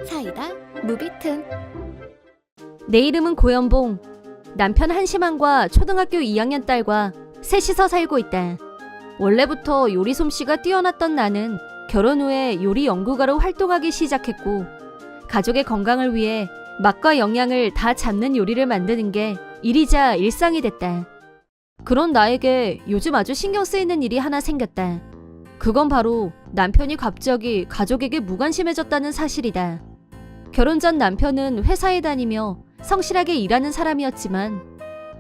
사이다 무비튼. 내 이름은 고연봉. 남편 한심한과 초등학교 2학년 딸과 셋이서 살고 있다. 원래부터 요리 솜씨가 뛰어났던 나는 결혼 후에 요리 연구가로 활동하기 시작했고, 가족의 건강을 위해 맛과 영양을 다 잡는 요리를 만드는 게 일이자 일상이 됐다. 그런 나에게 요즘 아주 신경 쓰이는 일이 하나 생겼다. 그건 바로 남편이 갑자기 가족에게 무관심해졌다는 사실이다. 결혼 전 남편은 회사에 다니며 성실하게 일하는 사람이었지만,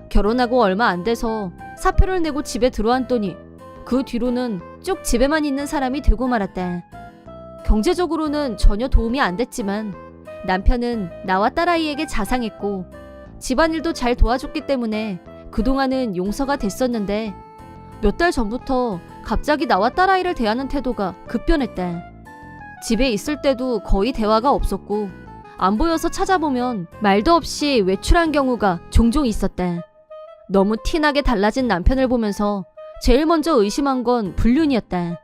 결혼하고 얼마 안 돼서 사표를 내고 집에 들어왔더니 그 뒤로는 쭉 집에만 있는 사람이 되고 말았다. 경제적으로는 전혀 도움이 안 됐지만 남편은 나와 딸아이에게 자상했고 집안일도 잘 도와줬기 때문에 그동안은 용서가 됐었는데, 몇 달 전부터 갑자기 나와 딸아이를 대하는 태도가 급변했다. 집에 있을 때도 거의 대화가 없었고, 안 보여서 찾아보면 말도 없이 외출한 경우가 종종 있었다. 너무 티나게 달라진 남편을 보면서 제일 먼저 의심한 건 불륜이었다.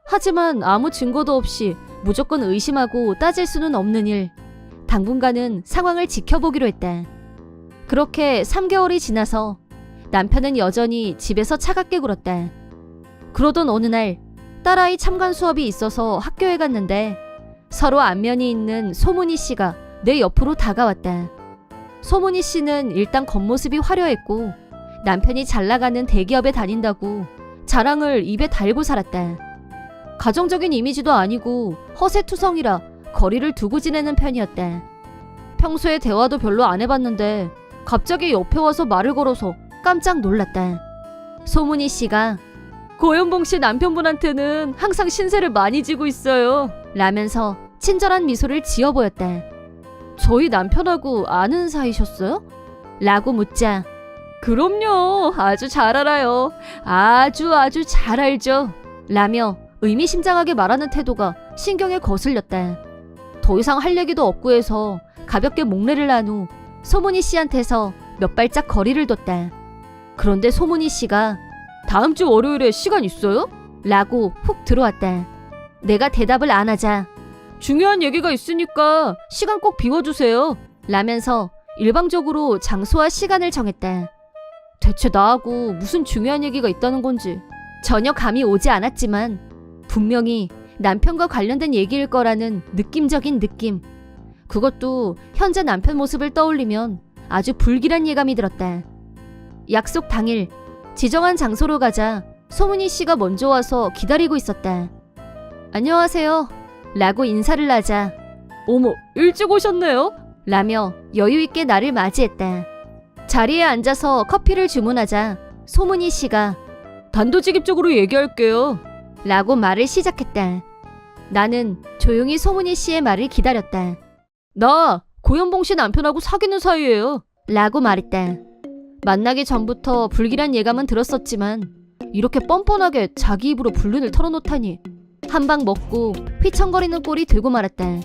하지만 아무 증거도 없이 무조건 의심하고 따질 수는 없는 일. 당분간은 상황을 지켜보기로 했다. 그렇게 3개월이 지나서 남편은 여전히 집에서 차갑게 굴었다. 그러던 어느 날 딸아이 참관 수업이 있어서 학교에 갔는데, 서로 안면이 있는 소문희 씨가 내 옆으로 다가왔다. 소문희 씨는 일단 겉모습이 화려했고 남편이 잘 나가는 대기업에 다닌다고 자랑을 입에 달고 살았다. 가정적인 이미지도 아니고 허세투성이라 거리를 두고 지내는 편이었다. 평소에 대화도 별로 안 해봤는데 갑자기 옆에 와서 말을 걸어서 깜짝 놀랐다. 소문희 씨가 고연봉 씨 남편분한테는 항상 신세를 많이 지고 있어요 라면서 친절한 미소를 지어 보였다. 저희 남편하고 아는 사이셨어요? 라고 묻자, 그럼요, 아주 잘 알아요. 아주 잘 알죠 라며 의미심장하게 말하는 태도가 신경에 거슬렸다. 더 이상 할 얘기도 없고 해서 가볍게 목례를 난 후 소문희 씨한테서 몇 발짝 거리를 뒀다. 그런데 소문희 씨가 다음 주 월요일에 시간 있어요? 라고 훅 들어왔다. 내가 대답을 안 하자, 중요한 얘기가 있으니까 시간 꼭 비워주세요 라면서 일방적으로 장소와 시간을 정했다. 대체 나하고 무슨 중요한 얘기가 있다는 건지 전혀 감이 오지 않았지만 분명히 남편과 관련된 얘기일 거라는 느낌적인 느낌. 그것도 현재 남편 모습을 떠올리면 아주 불길한 예감이 들었다. 약속 당일 지정한 장소로 가자 소문희 씨가 먼저 와서 기다리고 있었다. 안녕하세요 라고 인사를 하자, 어머, 일찍 오셨네요 라며 여유있게 나를 맞이했다. 자리에 앉아서 커피를 주문하자 소문희 씨가 단도직입적으로 얘기할게요 라고 말을 시작했다. 나는 조용히 소문희 씨의 말을 기다렸다. 나 고연봉 씨 남편하고 사귀는 사이예요 라고 말했다. 만나기 전부터 불길한 예감은 들었었지만 이렇게 뻔뻔하게 자기 입으로 불륜을 털어놓다니. 한 방 먹고 휘청거리는 꼴이 되고 말았다.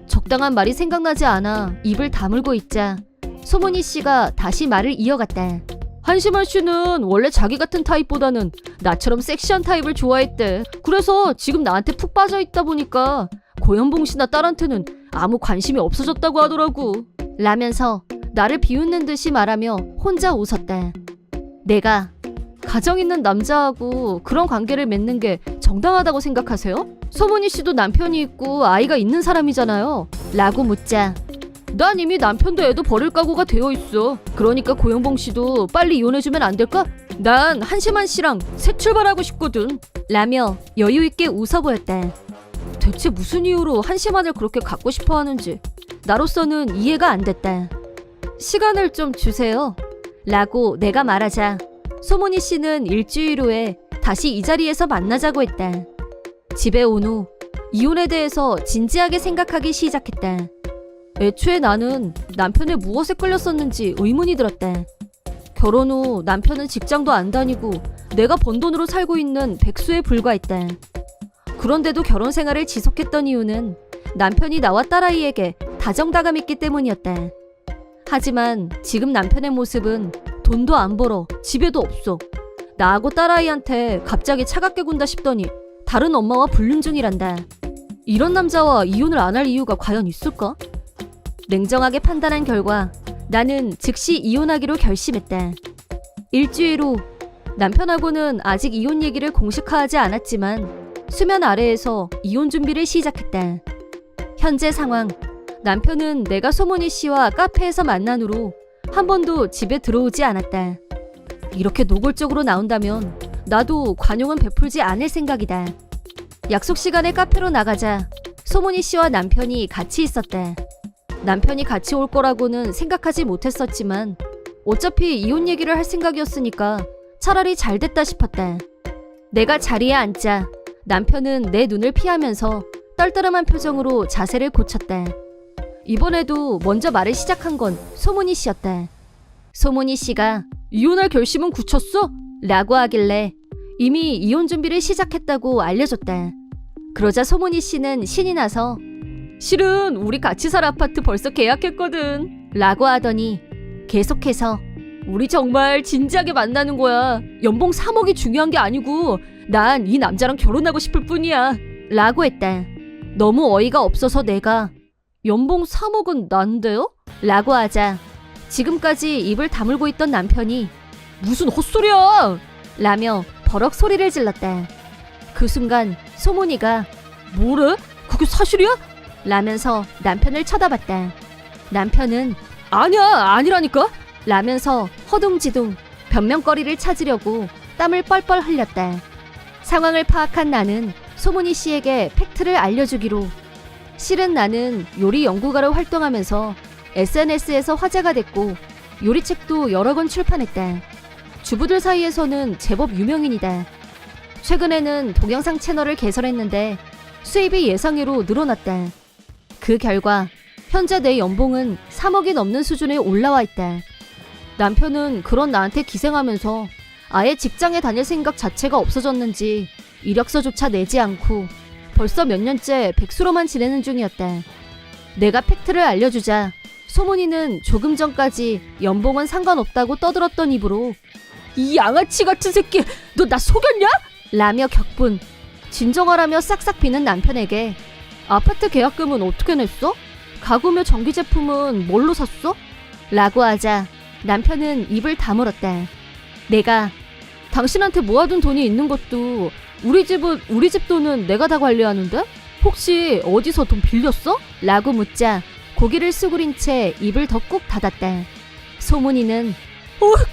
적당한 말이 생각나지 않아 입을 다물고 있자 소문희 씨가 다시 말을 이어갔다. 한심한 씨는 원래 자기 같은 타입보다는 나처럼 섹시한 타입을 좋아했대. 그래서 지금 나한테 푹 빠져있다 보니까 고연봉 씨나 딸한테는 아무 관심이 없어졌다고 하더라고 라면서 나를 비웃는 듯이 말하며 혼자 웃었다. 내가 가정 있는 남자하고 그런 관계를 맺는 게 정당하다고 생각하세요? 소문희 씨도 남편이 있고 아이가 있는 사람이잖아요 라고 묻자, 난 이미 남편도 애도 버릴 각오가 되어 있어. 그러니까 고영봉 씨도 빨리 이혼해주면 안 될까? 난 한심한 씨랑 새 출발하고 싶거든 라며 여유있게 웃어 보였다. 대체 무슨 이유로 한심한을 그렇게 갖고 싶어 하는지 나로서는 이해가 안 됐다. 시간을 좀 주세요 라고 내가 말하자 소문희 씨는 일주일 후에 다시 이 자리에서 만나자고 했다. 집에 온 후 이혼에 대해서 진지하게 생각하기 시작했다. 애초에 나는 남편의 무엇에 끌렸었는지 의문이 들었다. 결혼 후 남편은 직장도 안 다니고 내가 번 돈으로 살고 있는 백수에 불과했다. 그런데도 결혼 생활을 지속했던 이유는 남편이 나와 딸아이에게 다정다감 있기 때문이었다. 하지만 지금 남편의 모습은 돈도 안 벌어 집에도 없어. 나하고 딸아이한테 갑자기 차갑게 군다 싶더니 다른 엄마와 불륜 중이란다. 이런 남자와 이혼을 안 할 이유가 과연 있을까? 냉정하게 판단한 결과 나는 즉시 이혼하기로 결심했다. 일주일 후 남편하고는 아직 이혼 얘기를 공식화하지 않았지만 수면 아래에서 이혼 준비를 시작했다. 현재 상황, 남편은 내가 소문희 씨와 카페에서 만난 후로 한 번도 집에 들어오지 않았다. 이렇게 노골적으로 나온다면 나도 관용은 베풀지 않을 생각이다. 약속 시간에 카페로 나가자 소문희 씨와 남편이 같이 있었다. 남편이 같이 올 거라고는 생각하지 못했었지만 어차피 이혼 얘기를 할 생각이었으니까 차라리 잘 됐다 싶었다. 내가 자리에 앉자 남편은 내 눈을 피하면서 떨떠름한 표정으로 자세를 고쳤다. 이번에도 먼저 말을 시작한 건 소문희 씨였다. 소문희 씨가 이혼할 결심은 굳혔어? 라고 하길래 이미 이혼 준비를 시작했다고 알려줬다. 그러자 소문희 씨는 신이 나서 실은 우리 같이 살 아파트 벌써 계약했거든 라고 하더니 계속해서 우리 정말 진지하게 만나는 거야. 연봉 3억이 중요한 게 아니고 난 이 남자랑 결혼하고 싶을 뿐이야 라고 했다. 너무 어이가 없어서 내가 연봉 3억은 난데요? 라고 하자 지금까지 입을 다물고 있던 남편이 무슨 헛소리야! 라며 버럭 소리를 질렀다. 그 순간 소문이가 뭐래? 그게 사실이야? 라면서 남편을 쳐다봤다. 남편은 아니라니까? 라면서 허둥지둥 변명거리를 찾으려고 땀을 뻘뻘 흘렸다. 상황을 파악한 나는 소문희 씨에게 팩트를 알려주기로 실은 나는 요리 연구가로 활동하면서 SNS에서 화제가 됐고 요리책도 여러 권 출판했다. 주부들 사이에서는 제법 유명인이다. 최근에는 동영상 채널을 개설했는데 수입이 예상외로 늘어났다. 그 결과 현재 내 연봉은 3억이 넘는 수준에 올라와 있다. 남편은 그런 나한테 기생하면서 아예 직장에 다닐 생각 자체가 없어졌는지 이력서조차 내지 않고 벌써 몇 년째 백수로만 지내는 중이었다. 내가 팩트를 알려주자 소문이는 조금 전까지 연봉은 상관없다고 떠들었던 입으로 이 양아치 같은 새끼 너 나 속였냐? 라며 격분. 진정하라며 싹싹 비는 남편에게 아파트 계약금은 어떻게 냈어? 가구며 전기 제품은 뭘로 샀어? 라고 하자 남편은 입을 다물었다. 내가 당신한테 모아둔 돈이 있는 것도 우리 집 돈은 내가 다 관리하는데? 혹시 어디서 돈 빌렸어? 라고 묻자 고개를 수그린 채 입을 더 꾹 닫았다. 소문이는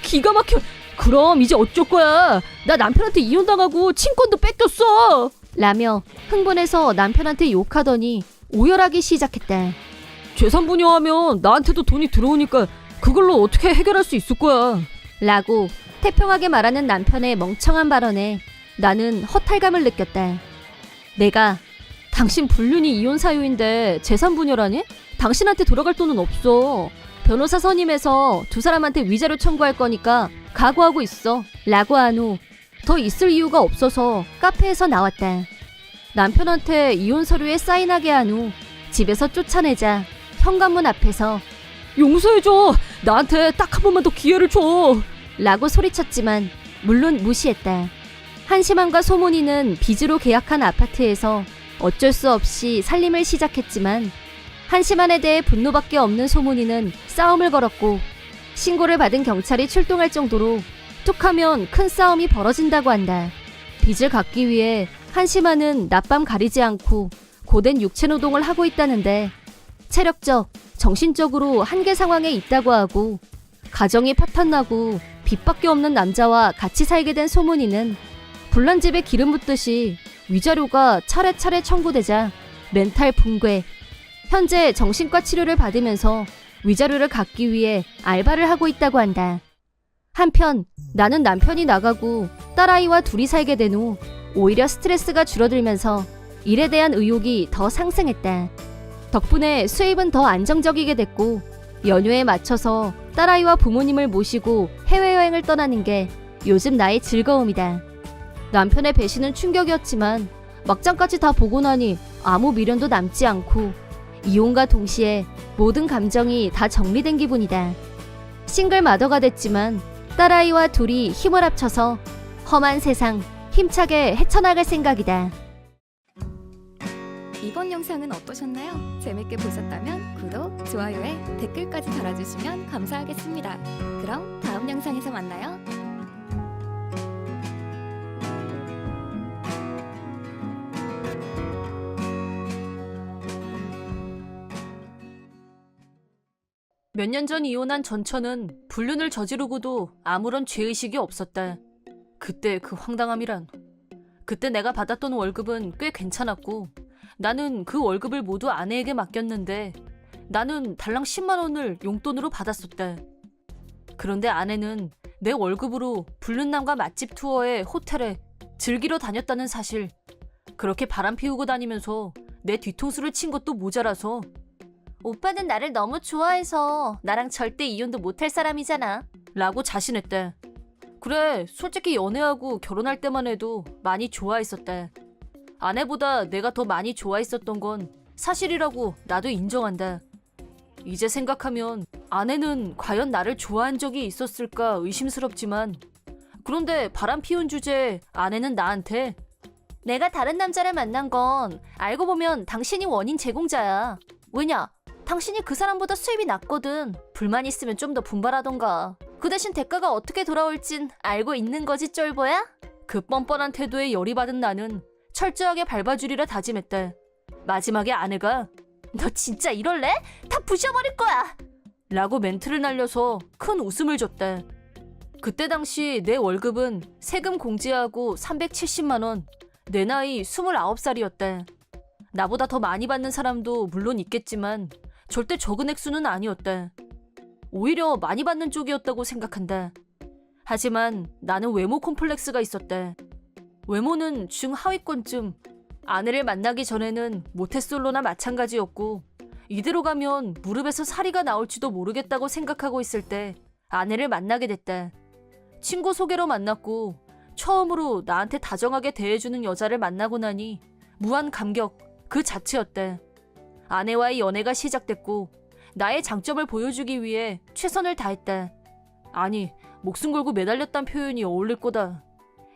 기가 막혀. 그럼 이제 어쩔 거야? 나 남편한테 이혼당하고 친권도 뺏겼어! 라며 흥분해서 남편한테 욕하더니 오열하기 시작했다. 재산분여하면 나한테도 돈이 들어오니까 그걸로 어떻게 해결할 수 있을 거야? 라고 태평하게 말하는 남편의 멍청한 발언에 나는 허탈감을 느꼈다. 내가 당신 불륜이 이혼 사유인데 재산분여라니? 당신한테 돌아갈 돈은 없어. 변호사 선임해서 두 사람한테 위자료 청구할 거니까 각오하고 있어. 라고 한 후 더 있을 이유가 없어서 카페에서 나왔다. 남편한테 이혼 서류에 사인하게 한 후 집에서 쫓아내자 현관문 앞에서 용서해줘. 나한테 딱 한 번만 더 기회를 줘. 라고 소리쳤지만 물론 무시했다. 한심함과 소문이는 빚으로 계약한 아파트에서 어쩔 수 없이 살림을 시작했지만 한심한에 대해 분노밖에 없는 소문이는 싸움을 걸었고 신고를 받은 경찰이 출동할 정도로 툭하면 큰 싸움이 벌어진다고 한다. 빚을 갚기 위해 한심한은 낮밤 가리지 않고 고된 육체노동을 하고 있다는데 체력적, 정신적으로 한계 상황에 있다고 하고 가정이 파탄나고 빚밖에 없는 남자와 같이 살게 된 소문이는 불난 집에 기름 붓듯이 위자료가 차례차례 청구되자 멘탈 붕괴. 현재 정신과 치료를 받으면서 위자료를 갚기 위해 알바를 하고 있다고 한다. 한편 나는 남편이 나가고 딸아이와 둘이 살게 된 후 오히려 스트레스가 줄어들면서 일에 대한 의욕이 더 상승했다. 덕분에 수입은 더 안정적이게 됐고 연휴에 맞춰서 딸아이와 부모님을 모시고 해외여행을 떠나는 게 요즘 나의 즐거움이다. 남편의 배신은 충격이었지만 막장까지 다 보고 나니 아무 미련도 남지 않고 이혼과 동시에 모든 감정이 다 정리된 기분이다. 싱글 마더가 됐지만 딸아이와 둘이 힘을 합쳐서 험한 세상 힘차게 헤쳐나갈 생각이다. 이번 영상은 어떠셨나요? 재밌게 보셨다면 구독, 좋아요에 댓글까지 달아주시면 감사하겠습니다. 그럼 다음 영상에서 만나요. 몇 년 전 이혼한 전처는 불륜을 저지르고도 아무런 죄의식이 없었다. 그때 그 황당함이란. 그때 내가 받았던 월급은 꽤 괜찮았고 나는 그 월급을 모두 아내에게 맡겼는데 나는 달랑 10만 원을 용돈으로 받았었다. 그런데 아내는 내 월급으로 불륜남과 맛집 투어에 호텔에 즐기러 다녔다는 사실, 그렇게 바람 피우고 다니면서 내 뒤통수를 친 것도 모자라서 오빠는 나를 너무 좋아해서 나랑 절대 이혼도 못할 사람이잖아 라고 자신했대. 그래, 솔직히 연애하고 결혼할 때만 해도 많이 좋아했었대. 아내보다 내가 더 많이 좋아했었던 건 사실이라고 나도 인정한다. 이제 생각하면 아내는 과연 나를 좋아한 적이 있었을까 의심스럽지만, 그런데 바람 피운 주제에 아내는 나한테 내가 다른 남자를 만난 건 알고 보면 당신이 원인 제공자야. 왜냐? 당신이 그 사람보다 수입이 낮거든. 불만 있으면 좀 더 분발하던가. 그 대신 대가가 어떻게 돌아올진 알고 있는 거지, 쫄보야? 그 뻔뻔한 태도에 열이 받은 나는 철저하게 밟아주리라 다짐했다. 마지막에 아내가 너 진짜 이럴래? 다 부셔버릴 거야! 라고 멘트를 날려서 큰 웃음을 줬다. 그때 당시 내 월급은 세금 공제하고 370만 원, 내 나이 29살이었다. 나보다 더 많이 받는 사람도 물론 있겠지만 절대 적은 액수는 아니었다. 오히려 많이 받는 쪽이었다고 생각한다. 하지만 나는 외모 콤플렉스가 있었다. 외모는 중하위권쯤. 아내를 만나기 전에는 모태솔로나 마찬가지였고 이대로 가면 무릎에서 사리가 나올지도 모르겠다고 생각하고 있을 때 아내를 만나게 됐다. 친구 소개로 만났고 처음으로 나한테 다정하게 대해주는 여자를 만나고 나니 무한 감격 그 자체였다. 아내와의 연애가 시작됐고 나의 장점을 보여주기 위해 최선을 다했다. 아니, 목숨 걸고 매달렸단 표현이 어울릴 거다.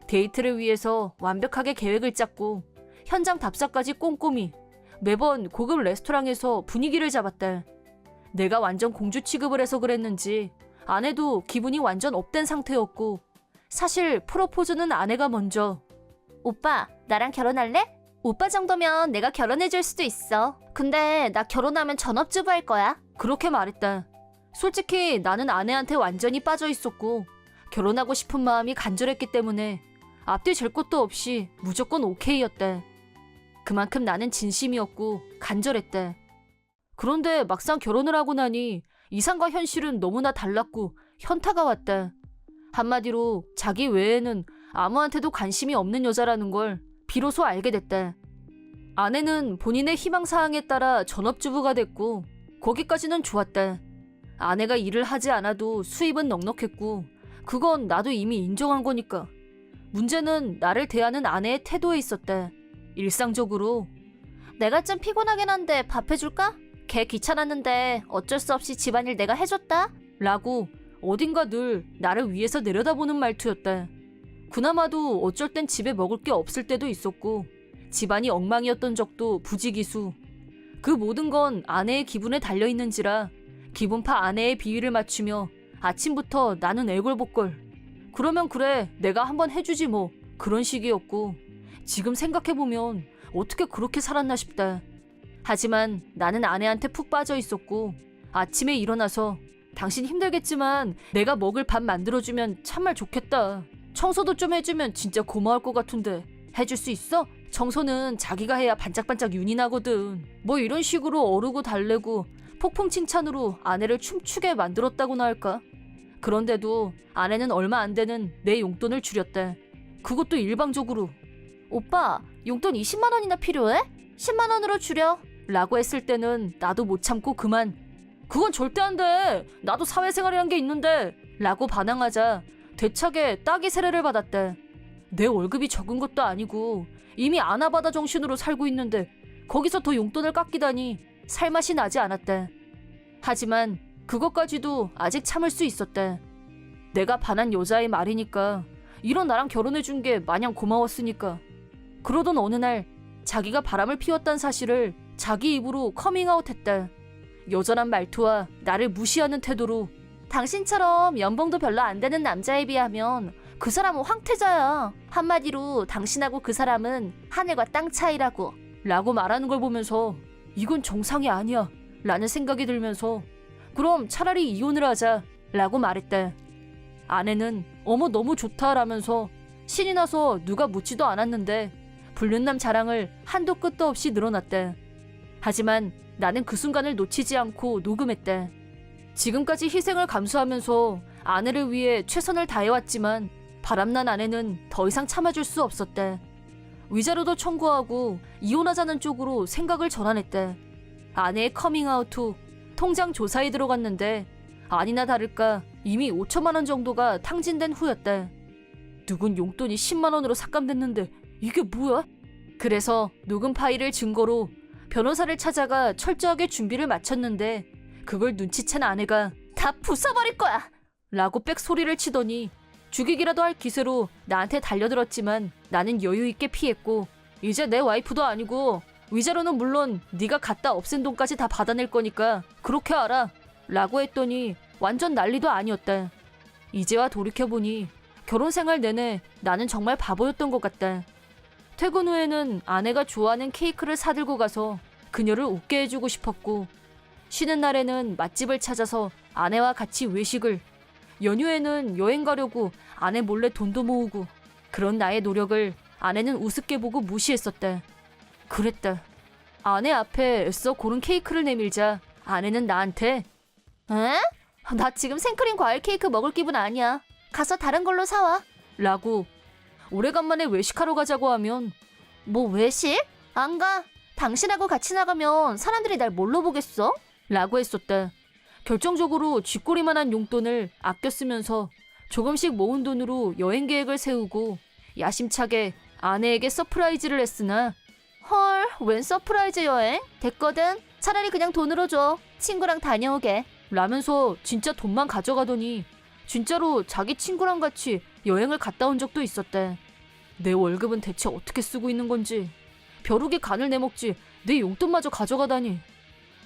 데이트를 위해서 완벽하게 계획을 짰고 현장 답사까지 꼼꼼히 매번 고급 레스토랑에서 분위기를 잡았다. 내가 완전 공주 취급을 해서 그랬는지 아내도 기분이 완전 업된 상태였고 사실 프로포즈는 아내가 먼저. 오빠, 나랑 결혼할래? 오빠 정도면 내가 결혼해줄 수도 있어. 근데 나 결혼하면 전업주부 할 거야. 그렇게 말했다. 솔직히 나는 아내한테 완전히 빠져 있었고 결혼하고 싶은 마음이 간절했기 때문에 앞뒤 잴 것도 없이 무조건 오케이였다. 그만큼 나는 진심이었고 간절했다. 그런데 막상 결혼을 하고 나니 이상과 현실은 너무나 달랐고 현타가 왔다. 한마디로 자기 외에는 아무한테도 관심이 없는 여자라는 걸 비로소 알게 됐다. 아내는 본인의 희망사항에 따라 전업주부가 됐고 거기까지는 좋았다. 아내가 일을 하지 않아도 수입은 넉넉했고 그건 나도 이미 인정한 거니까. 문제는 나를 대하는 아내의 태도에 있었다. 일상적으로 내가 좀 피곤하긴 한데 밥 해줄까? 걔 귀찮았는데 어쩔 수 없이 집안일 내가 해줬다? 라고 어딘가 늘 나를 위에서 내려다보는 말투였다. 그나마도 어쩔 땐 집에 먹을 게 없을 때도 있었고 집안이 엉망이었던 적도 부지기수. 그 모든 건 아내의 기분에 달려있는지라 기분파 아내의 비위를 맞추며 아침부터 나는 애걸복걸. 그러면 그래, 내가 한번 해주지 뭐, 그런 식이었고 지금 생각해보면 어떻게 그렇게 살았나 싶다. 하지만 나는 아내한테 푹 빠져 있었고 아침에 일어나서 당신 힘들겠지만 내가 먹을 밥 만들어주면 참말 좋겠다. 청소도 좀 해주면 진짜 고마울 것 같은데 해줄 수 있어? 청소는 자기가 해야 반짝반짝 윤이 나거든. 뭐 이런 식으로 어르고 달래고 폭풍 칭찬으로 아내를 춤추게 만들었다고나 할까? 그런데도 아내는 얼마 안 되는 내 용돈을 줄였다. 그것도 일방적으로. 오빠, 용돈 20만 원이나 필요해? 10만 원으로 줄여. 라고 했을 때는 나도 못 참고 그만. 그건 절대 안 돼. 나도 사회생활이란 게 있는데. 라고 반항하자 되차게 따기 세례를 받았대. 내 월급이 적은 것도 아니고 이미 아나바다 정신으로 살고 있는데 거기서 더 용돈을 깎이다니 살맛이 나지 않았대. 하지만 그것까지도 아직 참을 수 있었대. 내가 반한 여자의 말이니까 이런 나랑 결혼해준 게 마냥 고마웠으니까. 그러던 어느 날 자기가 바람을 피웠다는 사실을 자기 입으로 커밍아웃했다. 여전한 말투와 나를 무시하는 태도로 당신처럼 연봉도 별로 안 되는 남자에 비하면 그 사람은 황태자야. 한마디로 당신하고 그 사람은 하늘과 땅 차이라고 라고 말하는 걸 보면서 이건 정상이 아니야 라는 생각이 들면서 그럼 차라리 이혼을 하자 라고 말했다. 아내는 어머 너무 좋다 라면서 신이 나서 누가 묻지도 않았는데 불륜남 자랑을 한도 끝도 없이 늘어났다. 하지만 나는 그 순간을 놓치지 않고 녹음했다. 지금까지 희생을 감수하면서 아내를 위해 최선을 다해왔지만 바람난 아내는 더 이상 참아줄 수 없었다. 위자료도 청구하고 이혼하자는 쪽으로 생각을 전환했다. 아내의 커밍아웃 후 통장 조사에 들어갔는데 아니나 다를까 이미 5천만 원 정도가 탕진된 후였다. 누군 용돈이 10만 원으로 삭감됐는데 이게 뭐야? 그래서 녹음 파일을 증거로 변호사를 찾아가 철저하게 준비를 마쳤는데 그걸 눈치챈 아내가 다 부숴버릴 거야! 라고 빽소리를 치더니 죽이기라도 할 기세로 나한테 달려들었지만 나는 여유있게 피했고 이제 내 와이프도 아니고 위자료는 물론 네가 갖다 없앤 돈까지 다 받아낼 거니까 그렇게 알아 라고 했더니 완전 난리도 아니었다. 이제와 돌이켜보니 결혼 생활 내내 나는 정말 바보였던 것 같다. 퇴근 후에는 아내가 좋아하는 케이크를 사들고 가서 그녀를 웃게 해주고 싶었고 쉬는 날에는 맛집을 찾아서 아내와 같이 외식을, 연휴에는 여행 가려고 아내 몰래 돈도 모으고 그런 나의 노력을 아내는 우습게 보고 무시했었다. 그랬다. 아내 앞에 애써 고른 케이크를 내밀자 아내는 나한테 에? 나 지금 생크림 과일 케이크 먹을 기분 아니야. 가서 다른 걸로 사와. 라고 오래간만에 외식하러 가자고 하면 뭐 외식? 안 가. 당신하고 같이 나가면 사람들이 날 뭘로 보겠어? 라고 했었다. 결정적으로 쥐꼬리만한 용돈을 아껴 쓰면서 조금씩 모은 돈으로 여행 계획을 세우고 야심차게 아내에게 서프라이즈를 했으나 헐, 웬 서프라이즈 여행? 됐거든. 차라리 그냥 돈으로 줘. 친구랑 다녀오게. 라면서 진짜 돈만 가져가더니 진짜로 자기 친구랑 같이 여행을 갔다 온 적도 있었대. 내 월급은 대체 어떻게 쓰고 있는 건지 벼룩이 간을 내먹지 내 용돈마저 가져가다니.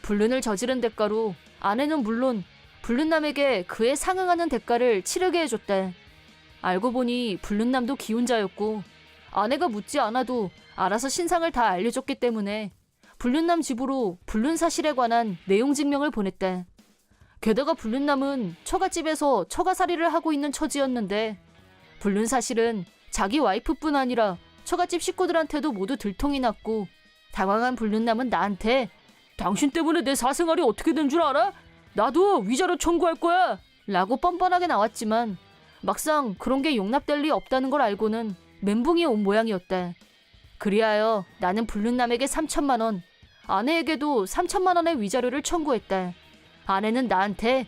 불륜을 저지른 대가로 아내는 물론 불륜남에게 그에 상응하는 대가를 치르게 해줬대. 알고 보니 불륜남도 기혼자였고 아내가 묻지 않아도 알아서 신상을 다 알려줬기 때문에 불륜남 집으로 불륜 사실에 관한 내용 증명을 보냈대. 게다가 불륜남은 처갓집에서 처가살이를 하고 있는 처지였는데 불륜 사실은 자기 와이프뿐 아니라 처갓집 식구들한테도 모두 들통이 났고 당황한 불륜남은 나한테 당신 때문에 내 사생활이 어떻게 된 줄 알아? 나도 위자료 청구할 거야! 라고 뻔뻔하게 나왔지만 막상 그런 게 용납될 리 없다는 걸 알고는 멘붕이 온 모양이었다. 그리하여 나는 불륜남에게 3천만 원, 아내에게도 3천만 원의 위자료를 청구했다. 아내는 나한테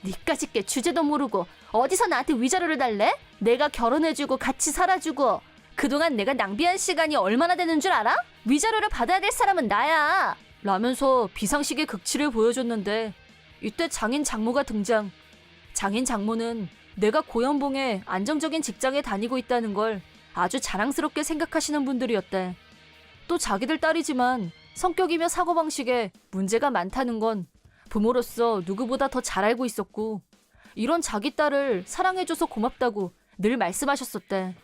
니까짓 게 주제도 모르고 어디서 나한테 위자료를 달래? 내가 결혼해주고 같이 살아주고 그동안 내가 낭비한 시간이 얼마나 되는 줄 알아? 위자료를 받아야 될 사람은 나야! 라면서 비상식의 극치를 보여줬는데 이때 장인 장모가 등장. 장인 장모는 내가 고연봉에 안정적인 직장에 다니고 있다는 걸 아주 자랑스럽게 생각하시는 분들이었대. 또 자기들 딸이지만 성격이며 사고방식에 문제가 많다는 건 부모로서 누구보다 더 잘 알고 있었고 이런 자기 딸을 사랑해줘서 고맙다고 늘 말씀하셨었대.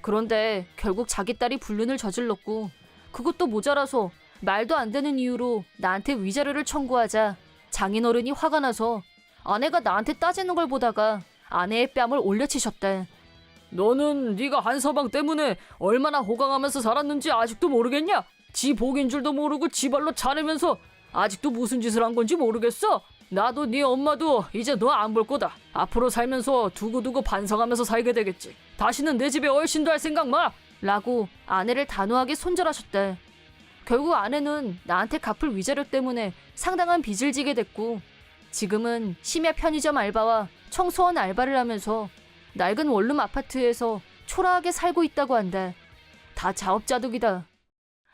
그런데 결국 자기 딸이 불륜을 저질렀고 그것도 모자라서 말도 안 되는 이유로 나한테 위자료를 청구하자 장인어른이 화가 나서 아내가 나한테 따지는 걸 보다가 아내의 뺨을 올려치셨대. 너는 네가 한서방 때문에 얼마나 호강하면서 살았는지 아직도 모르겠냐? 지 복인 줄도 모르고 지 발로 자르면서 아직도 무슨 짓을 한 건지 모르겠어? 나도 네 엄마도 이제 너 안 볼 거다. 앞으로 살면서 두고두고 반성하면서 살게 되겠지. 다시는 내 집에 얼씬도 할 생각 마! 라고 아내를 단호하게 손절하셨대. 결국 아내는 나한테 갚을 위자료 때문에 상당한 빚을 지게 됐고 지금은 심야 편의점 알바와 청소원 알바를 하면서 낡은 원룸 아파트에서 초라하게 살고 있다고 한다. 다 자업자득이다.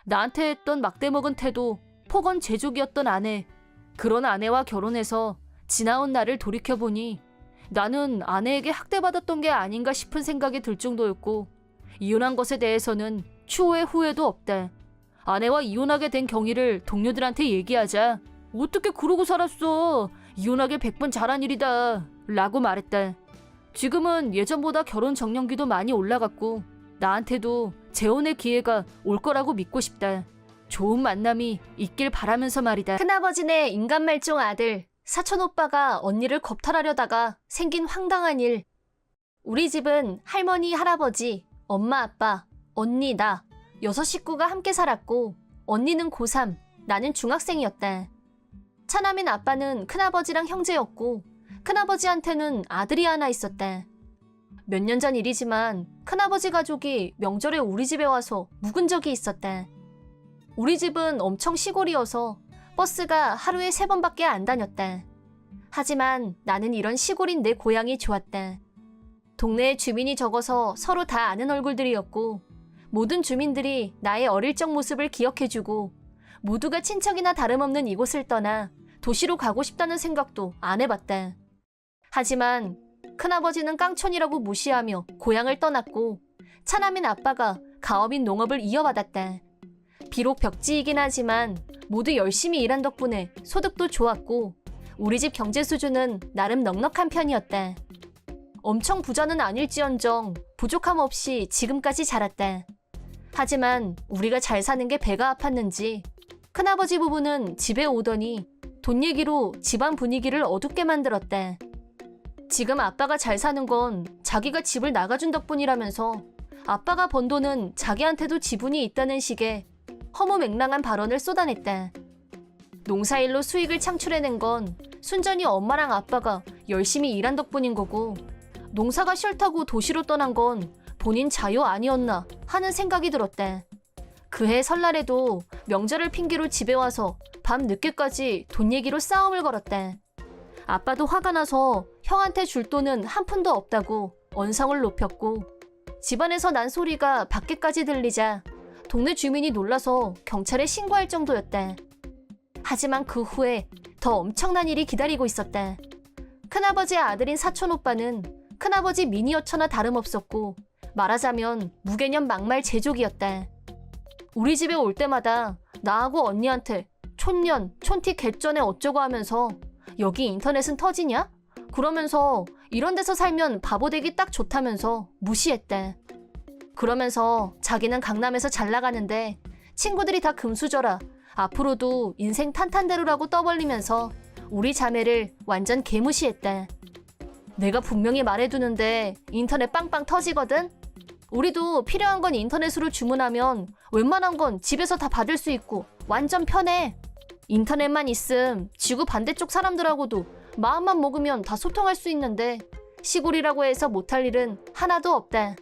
나한테 했던 막대먹은 태도, 폭언 제조기였던 아내. 그런 아내와 결혼해서 지나온 날을 돌이켜보니 나는 아내에게 학대받았던 게 아닌가 싶은 생각이 들 정도였고 이혼한 것에 대해서는 추후에 후회도 없다. 아내와 이혼하게 된 경위를 동료들한테 얘기하자 어떻게 그러고 살았어? 이혼하길 100번 잘한 일이다 라고 말했다. 지금은 예전보다 결혼 정년기도 많이 올라갔고 나한테도 재혼의 기회가 올 거라고 믿고 싶다. 좋은 만남이 있길 바라면서 말이다. 큰아버지네 인간말종 아들 사촌오빠가 언니를 겁탈하려다가 생긴 황당한 일. 우리 집은 할머니, 할아버지, 엄마, 아빠, 언니, 나 6식구가 함께 살았고 언니는 고3, 나는 중학생이었다. 차남인 아빠는 큰아버지랑 형제였고 큰아버지한테는 아들이 하나 있었다. 몇 년 전 일이지만 큰아버지 가족이 명절에 우리 집에 와서 묵은 적이 있었다. 우리 집은 엄청 시골이어서 버스가 하루에 3번밖에 안 다녔다. 하지만 나는 이런 시골인 내 고향이 좋았다. 동네에 주민이 적어서 서로 다 아는 얼굴들이었고 모든 주민들이 나의 어릴 적 모습을 기억해주고 모두가 친척이나 다름없는 이곳을 떠나 도시로 가고 싶다는 생각도 안 해봤다. 하지만 큰아버지는 깡촌이라고 무시하며 고향을 떠났고 차남인 아빠가 가업인 농업을 이어받았다. 비록 벽지이긴 하지만 모두 열심히 일한 덕분에 소득도 좋았고 우리 집 경제 수준은 나름 넉넉한 편이었다. 엄청 부자는 아닐지언정 부족함 없이 지금까지 자랐다. 하지만 우리가 잘 사는 게 배가 아팠는지 큰아버지 부부는 집에 오더니 돈 얘기로 집안 분위기를 어둡게 만들었다. 지금 아빠가 잘 사는 건 자기가 집을 나가준 덕분이라면서 아빠가 번 돈은 자기한테도 지분이 있다는 식의 허무맹랑한 발언을 쏟아냈다. 농사일로 수익을 창출해낸 건 순전히 엄마랑 아빠가 열심히 일한 덕분인 거고 농사가 싫다고 도시로 떠난 건 본인 자유 아니었나 하는 생각이 들었다. 그해 설날에도 명절을 핑계로 집에 와서 밤 늦게까지 돈 얘기로 싸움을 걸었다. 아빠도 화가 나서 형한테 줄 돈은 한 푼도 없다고 언성을 높였고 집안에서 난 소리가 밖에까지 들리자 동네 주민이 놀라서 경찰에 신고할 정도였다. 하지만 그 후에 더 엄청난 일이 기다리고 있었다. 큰아버지의 아들인 사촌오빠는 큰아버지 미니어처나 다름없었고 말하자면 무개념 막말 제조기였다. 우리 집에 올 때마다 나하고 언니한테 촌년, 촌티 개쩌네 어쩌고 하면서 여기 인터넷은 터지냐? 그러면서 이런 데서 살면 바보 되기 딱 좋다면서 무시했대. 그러면서 자기는 강남에서 잘 나가는데 친구들이 다 금수저라 앞으로도 인생 탄탄대로라고 떠벌리면서 우리 자매를 완전 개무시했대. 내가 분명히 말해두는데 인터넷 빵빵 터지거든? 우리도 필요한 건 인터넷으로 주문하면 웬만한 건 집에서 다 받을 수 있고 완전 편해. 인터넷만 있음 지구 반대쪽 사람들하고도 마음만 먹으면 다 소통할 수 있는데 시골이라고 해서 못할 일은 하나도 없다.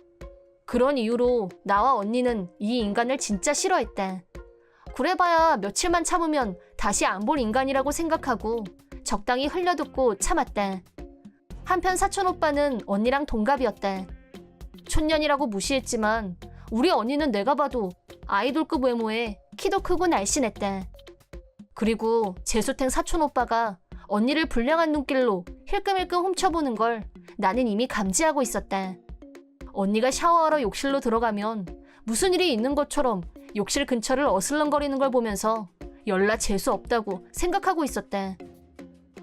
그런 이유로 나와 언니는 이 인간을 진짜 싫어했다. 그래봐야 며칠만 참으면 다시 안 볼 인간이라고 생각하고 적당히 흘려듣고 참았다. 한편 사촌오빠는 언니랑 동갑이었다. 촌년이라고 무시했지만 우리 언니는 내가 봐도 아이돌급 외모에 키도 크고 날씬했다. 그리고 재수탱 사촌오빠가 언니를 불량한 눈길로 힐끔힐끔 훔쳐보는 걸 나는 이미 감지하고 있었다. 언니가 샤워하러 욕실로 들어가면 무슨 일이 있는 것처럼 욕실 근처를 어슬렁거리는 걸 보면서 열나 재수 없다고 생각하고 있었다.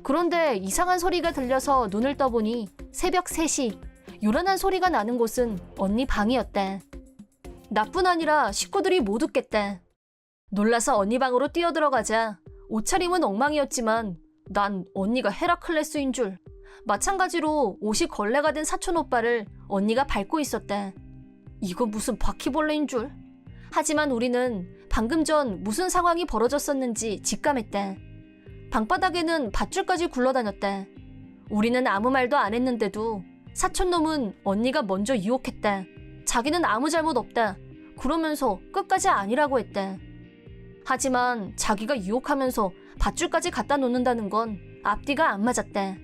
그런데 이상한 소리가 들려서 눈을 떠보니 새벽 3시 요란한 소리가 나는 곳은 언니 방이었다. 나뿐 아니라 식구들이 못 웃겠다. 놀라서 언니 방으로 뛰어들어가자 옷차림은 엉망이었지만 난 언니가 헤라클레스인 줄. 마찬가지로 옷이 걸레가 된 사촌오빠를 언니가 밟고 있었다. 이거 무슨 바퀴벌레인 줄. 하지만 우리는 방금 전 무슨 상황이 벌어졌었는지 직감했다. 방바닥에는 밧줄까지 굴러다녔다. 우리는 아무 말도 안 했는데도 사촌놈은 언니가 먼저 유혹했다. 자기는 아무 잘못 없다. 그러면서 끝까지 아니라고 했다. 하지만 자기가 유혹하면서 밧줄까지 갖다 놓는다는 건 앞뒤가 안 맞았다.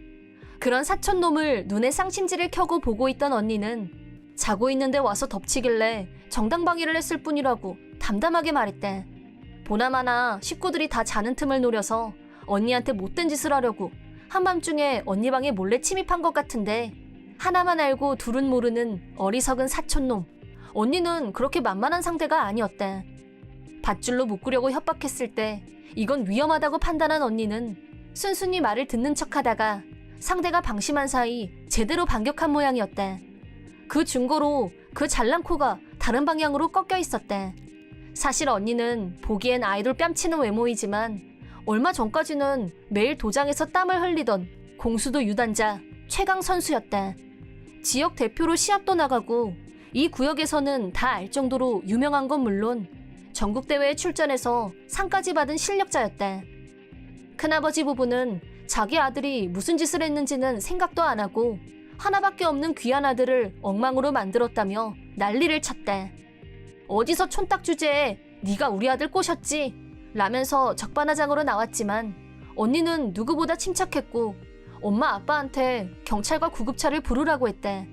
그런 사촌놈을 눈에 쌍심지를 켜고 보고 있던 언니는 자고 있는데 와서 덮치길래 정당방위를 했을 뿐이라고 담담하게 말했다. 보나마나 식구들이 다 자는 틈을 노려서 언니한테 못된 짓을 하려고 한밤중에 언니 방에 몰래 침입한 것 같은데 하나만 알고 둘은 모르는 어리석은 사촌놈. 언니는 그렇게 만만한 상대가 아니었다. 밧줄로 묶으려고 협박했을 때 이건 위험하다고 판단한 언니는 순순히 말을 듣는 척하다가 상대가 방심한 사이 제대로 반격한 모양이었대. 그 증거로 그 잘난 코가 다른 방향으로 꺾여 있었대. 사실 언니는 보기엔 아이돌 뺨치는 외모이지만 얼마 전까지는 매일 도장에서 땀을 흘리던 공수도 유단자 최강 선수였대. 지역 대표로 시합도 나가고 이 구역에서는 다 알 정도로 유명한 건 물론 전국대회에 출전해서 상까지 받은 실력자였대. 큰아버지 부부는 자기 아들이 무슨 짓을 했는지는 생각도 안 하고 하나밖에 없는 귀한 아들을 엉망으로 만들었다며 난리를 쳤대. 어디서 촌딱 주제에 네가 우리 아들 꼬셨지? 라면서 적반하장으로 나왔지만 언니는 누구보다 침착했고 엄마 아빠한테 경찰과 구급차를 부르라고 했대.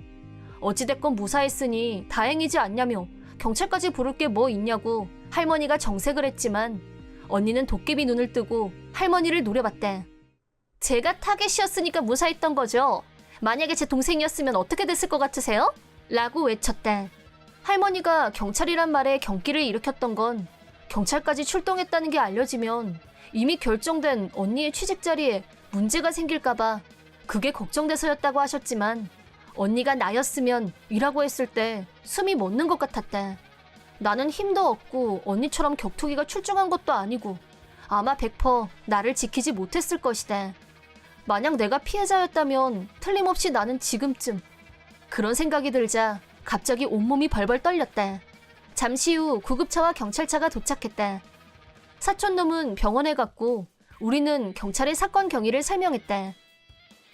어찌됐건 무사했으니 다행이지 않냐며 경찰까지 부를 게 뭐 있냐고 할머니가 정색을 했지만 언니는 도깨비 눈을 뜨고 할머니를 노려봤대. 제가 타겟이었으니까 무사했던 거죠. 만약에 제 동생이었으면 어떻게 됐을 것 같으세요? 라고 외쳤대. 할머니가 경찰이란 말에 경기를 일으켰던 건 경찰까지 출동했다는 게 알려지면 이미 결정된 언니의 취직 자리에 문제가 생길까봐 그게 걱정돼서였다고 하셨지만 언니가 나였으면 이라고 했을 때 숨이 멎는 것 같았대. 나는 힘도 없고 언니처럼 격투기가 출중한 것도 아니고 아마 100% 나를 지키지 못했을 것이다. 만약 내가 피해자였다면 틀림없이 나는 지금쯤. 그런 생각이 들자 갑자기 온몸이 벌벌 떨렸다. 잠시 후 구급차와 경찰차가 도착했다. 사촌놈은 병원에 갔고 우리는 경찰에 사건 경위를 설명했다.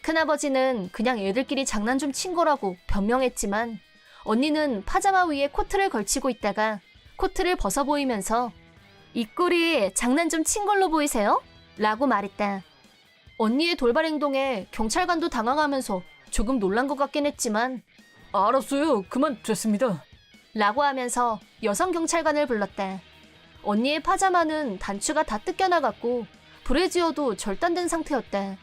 큰아버지는 그냥 애들끼리 장난 좀 친 거라고 변명했지만 언니는 파자마 위에 코트를 걸치고 있다가 코트를 벗어 보이면서 이 꼴이 장난 좀 친 걸로 보이세요? 라고 말했다. 언니의 돌발 행동에 경찰관도 당황하면서 조금 놀란 것 같긴 했지만 알았어요. 그만 됐습니다. 라고 하면서 여성 경찰관을 불렀다. 언니의 파자마는 단추가 다 뜯겨나갔고 브래지어도 절단된 상태였다.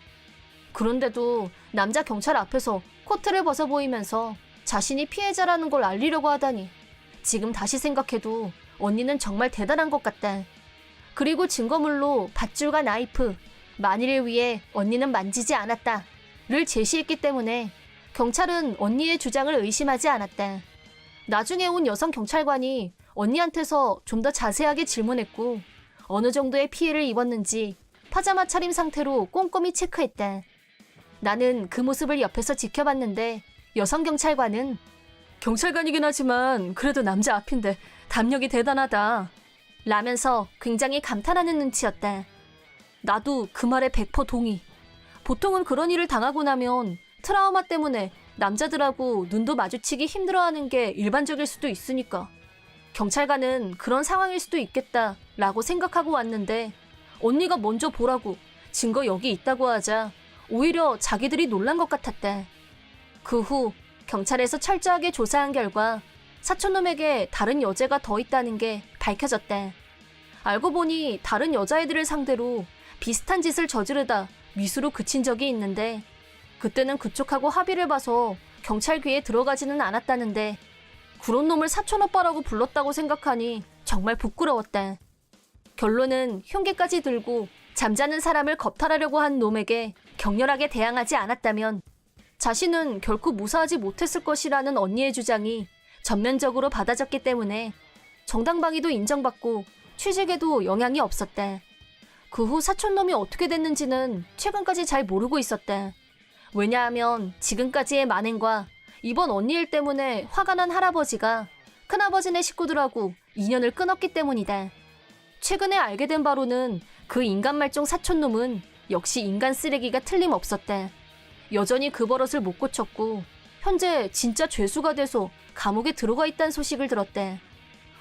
그런데도 남자 경찰 앞에서 코트를 벗어 보이면서 자신이 피해자라는 걸 알리려고 하다니 지금 다시 생각해도 언니는 정말 대단한 것 같다. 그리고 증거물로 밧줄과 나이프, 만일을 위해 언니는 만지지 않았다를 제시했기 때문에 경찰은 언니의 주장을 의심하지 않았다. 나중에 온 여성 경찰관이 언니한테서 좀 더 자세하게 질문했고 어느 정도의 피해를 입었는지 파자마 차림 상태로 꼼꼼히 체크했다. 나는 그 모습을 옆에서 지켜봤는데 여성 경찰관은 경찰관이긴 하지만 그래도 남자 앞인데 담력이 대단하다 라면서 굉장히 감탄하는 눈치였다. 나도 그 말에 100% 동의. 보통은 그런 일을 당하고 나면 트라우마 때문에 남자들하고 눈도 마주치기 힘들어하는 게 일반적일 수도 있으니까 경찰관은 그런 상황일 수도 있겠다 라고 생각하고 왔는데 언니가 먼저 보라고 증거 여기 있다고 하자 오히려 자기들이 놀란 것 같았대. 그 후 경찰에서 철저하게 조사한 결과 사촌놈에게 다른 여자가 더 있다는 게 밝혀졌대. 알고 보니 다른 여자애들을 상대로 비슷한 짓을 저지르다 미수로 그친 적이 있는데 그때는 그쪽하고 합의를 봐서 경찰 귀에 들어가지는 않았다는데 그런 놈을 사촌오빠라고 불렀다고 생각하니 정말 부끄러웠대. 결론은 흉기까지 들고 잠자는 사람을 겁탈하려고 한 놈에게 격렬하게 대항하지 않았다면 자신은 결코 무사하지 못했을 것이라는 언니의 주장이 전면적으로 받아졌기 때문에 정당방위도 인정받고 취직에도 영향이 없었대. 그 후 사촌놈이 어떻게 됐는지는 최근까지 잘 모르고 있었대. 왜냐하면 지금까지의 만행과 이번 언니 일 때문에 화가 난 할아버지가 큰아버지네 식구들하고 인연을 끊었기 때문이다. 최근에 알게 된 바로는 그 인간말종 사촌놈은 역시 인간 쓰레기가 틀림없었대. 여전히 그 버릇을 못 고쳤고 현재 진짜 죄수가 돼서 감옥에 들어가 있다는 소식을 들었대.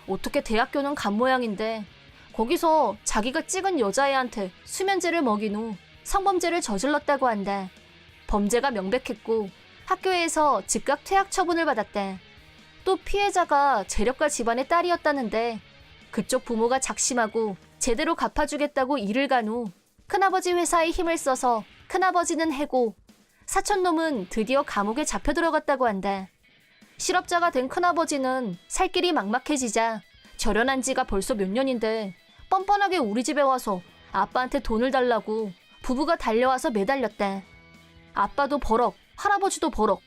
어떻게 대학교는 간 모양인데 거기서 자기가 찍은 여자애한테 수면제를 먹인 후 성범죄를 저질렀다고 한다. 범죄가 명백했고 학교에서 즉각 퇴학 처분을 받았대. 또 피해자가 재력가 집안의 딸이었다는데 그쪽 부모가 작심하고 제대로 갚아주겠다고 일을 간 후 큰아버지 회사에 힘을 써서 큰아버지는 해고 사촌놈은 드디어 감옥에 잡혀 들어갔다고 한다. 실업자가 된 큰아버지는 살 길이 막막해지자 결혼한 지가 벌써 몇 년인데 뻔뻔하게 우리 집에 와서 아빠한테 돈을 달라고 부부가 달려와서 매달렸대. 아빠도 버럭, 할아버지도 버럭.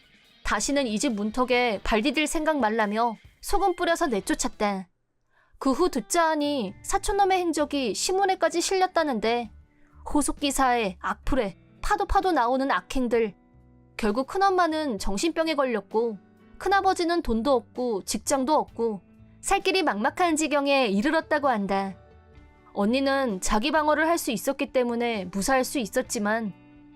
다시는 이 집 문턱에 발 디딜 생각 말라며 소금 뿌려서 내쫓았대. 그 후 듣자 하니 사촌놈의 행적이 신문에까지 실렸다는데 호속기사에 악플에 파도 나오는 악행들. 결국 큰엄마는 정신병에 걸렸고 큰아버지는 돈도 없고 직장도 없고 살 길이 막막한 지경에 이르렀다고 한다. 언니는 자기 방어를 할 수 있었기 때문에 무사할 수 있었지만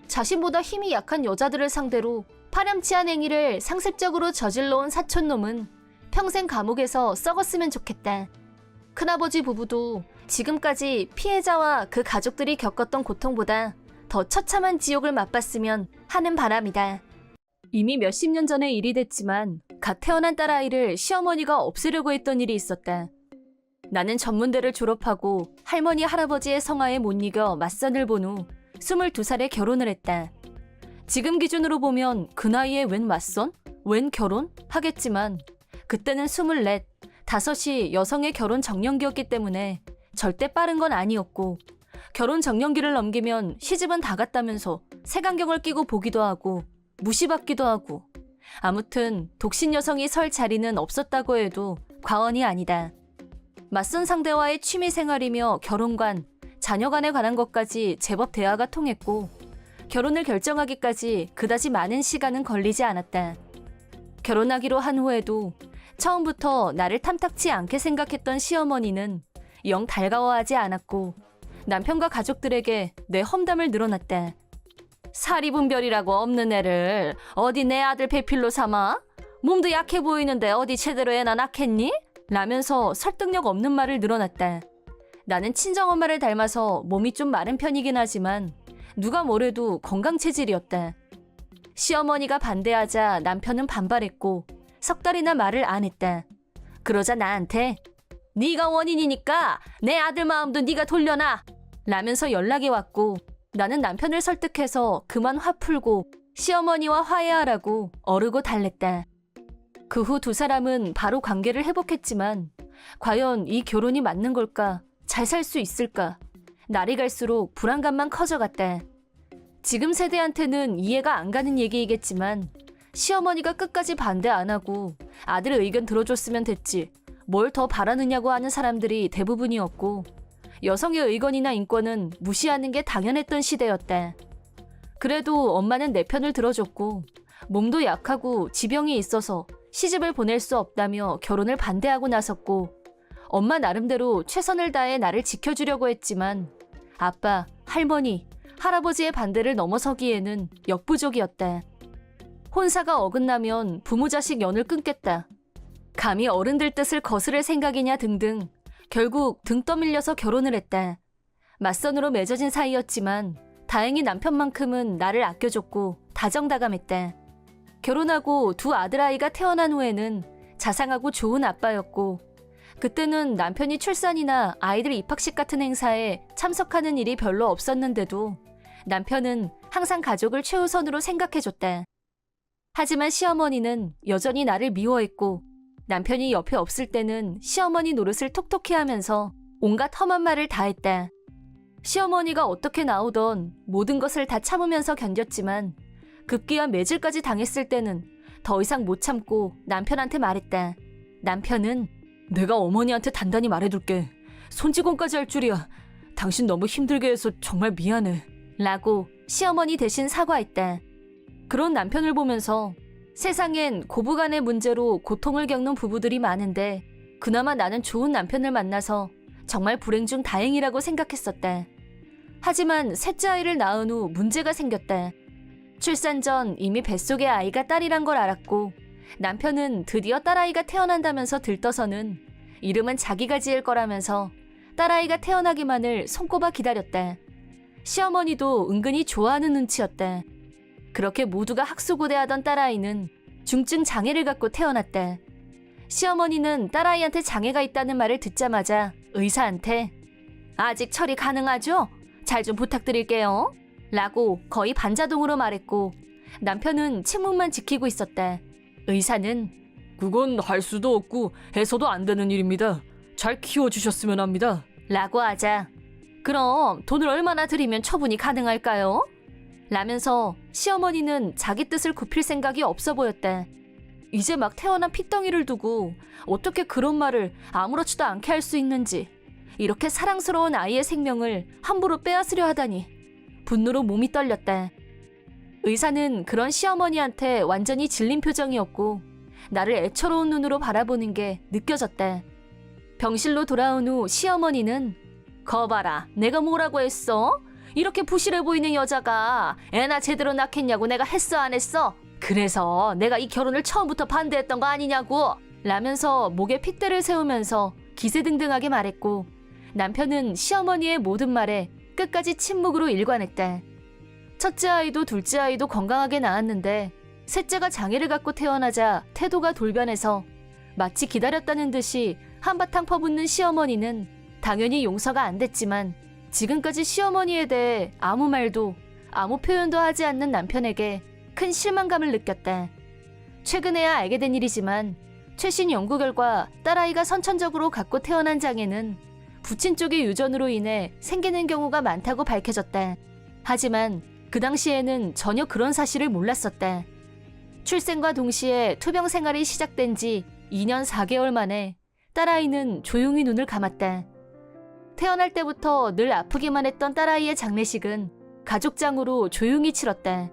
자신보다 힘이 약한 여자들을 상대로 파렴치한 행위를 상습적으로 저질러온 사촌놈은 평생 감옥에서 썩었으면 좋겠다. 큰아버지 부부도 지금까지 피해자와 그 가족들이 겪었던 고통보다 더 처참한 지옥을 맛봤으면 하는 바람이다. 이미 몇십 년 전의 일이 됐지만 갓 태어난 딸아이를 시어머니가 없애려고 했던 일이 있었다. 나는 전문대를 졸업하고 할머니 할아버지의 성화에 못 이겨 맞선을 본 후 22살에 결혼을 했다. 지금 기준으로 보면 그 나이에 웬 맞선? 웬 결혼? 하겠지만 그때는 24, 5이 여성의 결혼 정년기였기 때문에 절대 빠른 건 아니었고 결혼 정년기를 넘기면 시집은 다 갔다면서 색안경을 끼고 보기도 하고 무시받기도 하고 아무튼 독신 여성이 설 자리는 없었다고 해도 과언이 아니다. 맞선 상대와의 취미 생활이며 결혼관, 자녀간에 관한 것까지 제법 대화가 통했고 결혼을 결정하기까지 그다지 많은 시간은 걸리지 않았다. 결혼하기로 한 후에도 처음부터 나를 탐탁치 않게 생각했던 시어머니는 영 달가워하지 않았고 남편과 가족들에게 내 험담을 늘어놨다. 사리분별이라고 없는 애를 어디 내 아들 배필로 삼아? 몸도 약해 보이는데 어디 제대로 애나 낳겠니? 라면서 설득력 없는 말을 늘어놨다. 나는 친정엄마를 닮아서 몸이 좀 마른 편이긴 하지만 누가 뭐래도 건강 체질이었다. 시어머니가 반대하자 남편은 반발했고 석 달이나 말을 안 했다. 그러자 나한테 네가 원인이니까 내 아들 마음도 네가 돌려놔! 라면서 연락이 왔고 나는 남편을 설득해서 그만 화 풀고 시어머니와 화해하라고 어르고 달랬다. 그 후 두 사람은 바로 관계를 회복했지만 과연 이 결혼이 맞는 걸까? 잘 살 수 있을까? 날이 갈수록 불안감만 커져갔다. 지금 세대한테는 이해가 안 가는 얘기이겠지만 시어머니가 끝까지 반대 안 하고 아들 의견 들어줬으면 됐지 뭘 더 바라느냐고 하는 사람들이 대부분이었고 여성의 의견이나 인권은 무시하는 게 당연했던 시대였다. 그래도 엄마는 내 편을 들어줬고 몸도 약하고 지병이 있어서 시집을 보낼 수 없다며 결혼을 반대하고 나섰고 엄마 나름대로 최선을 다해 나를 지켜주려고 했지만 아빠, 할머니, 할아버지의 반대를 넘어서기에는 역부족이었다. 혼사가 어긋나면 부모 자식 연을 끊겠다. 감히 어른들 뜻을 거스를 생각이냐 등등 결국 등 떠밀려서 결혼을 했다. 맞선으로 맺어진 사이였지만 다행히 남편만큼은 나를 아껴줬고 다정다감했다. 결혼하고 두 아들아이가 태어난 후에는 자상하고 좋은 아빠였고 그때는 남편이 출산이나 아이들 입학식 같은 행사에 참석하는 일이 별로 없었는데도 남편은 항상 가족을 최우선으로 생각해줬다. 하지만 시어머니는 여전히 나를 미워했고 남편이 옆에 없을 때는 시어머니 노릇을 톡톡히 하면서 온갖 험한 말을 다 했다. 시어머니가 어떻게 나오던 모든 것을 다 참으면서 견뎠지만 급기야 매질까지 당했을 때는 더 이상 못 참고 남편한테 말했다. 남편은 내가 어머니한테 단단히 말해둘게. 손직원까지 할 줄이야. 당신 너무 힘들게 해서 정말 미안해. 라고 시어머니 대신 사과했다. 그런 남편을 보면서 세상엔 고부간의 문제로 고통을 겪는 부부들이 많은데 그나마 나는 좋은 남편을 만나서 정말 불행 중 다행이라고 생각했었다. 하지만 셋째 아이를 낳은 후 문제가 생겼다. 출산 전 이미 뱃속의 아이가 딸이란 걸 알았고 남편은 드디어 딸아이가 태어난다면서 들떠서는 이름은 자기가 지을 거라면서 딸아이가 태어나기만을 손꼽아 기다렸다. 시어머니도 은근히 좋아하는 눈치였다. 그렇게 모두가 학수고대하던 딸아이는 중증 장애를 갖고 태어났다. 시어머니는 딸아이한테 장애가 있다는 말을 듣자마자 의사한테 아직 처리 가능하죠? 잘 좀 부탁드릴게요. 라고 거의 반자동으로 말했고 남편은 침묵만 지키고 있었다. 의사는 그건 할 수도 없고 해서도 안 되는 일입니다. 잘 키워주셨으면 합니다. 라고 하자 그럼 돈을 얼마나 드리면 처분이 가능할까요? 라면서 시어머니는 자기 뜻을 굽힐 생각이 없어 보였대. 이제 막 태어난 핏덩이를 두고 어떻게 그런 말을 아무렇지도 않게 할 수 있는지, 이렇게 사랑스러운 아이의 생명을 함부로 빼앗으려 하다니 분노로 몸이 떨렸대. 의사는 그런 시어머니한테 완전히 질린 표정이었고 나를 애처로운 눈으로 바라보는 게 느껴졌대. 병실로 돌아온 후 시어머니는 거봐라, 내가 뭐라고 했어? 이렇게 부실해 보이는 여자가 애나 제대로 낳겠냐고 내가 했어 안 했어? 그래서 내가 이 결혼을 처음부터 반대했던 거 아니냐고? 라면서 목에 핏대를 세우면서 기세등등하게 말했고 남편은 시어머니의 모든 말에 끝까지 침묵으로 일관했대. 첫째 아이도 둘째 아이도 건강하게 낳았는데 셋째가 장애를 갖고 태어나자 태도가 돌변해서 마치 기다렸다는 듯이 한바탕 퍼붓는 시어머니는 당연히 용서가 안 됐지만 지금까지 시어머니에 대해 아무 말도 아무 표현도 하지 않는 남편에게 큰 실망감을 느꼈다. 최근에야 알게 된 일이지만 최신 연구 결과 딸아이가 선천적으로 갖고 태어난 장애는 부친 쪽의 유전으로 인해 생기는 경우가 많다고 밝혀졌다. 하지만 그 당시에는 전혀 그런 사실을 몰랐었다. 출생과 동시에 투병 생활이 시작된 지 2년 4개월 만에 딸아이는 조용히 눈을 감았다. 태어날 때부터 늘 아프기만 했던 딸아이의 장례식은 가족장으로 조용히 치렀다.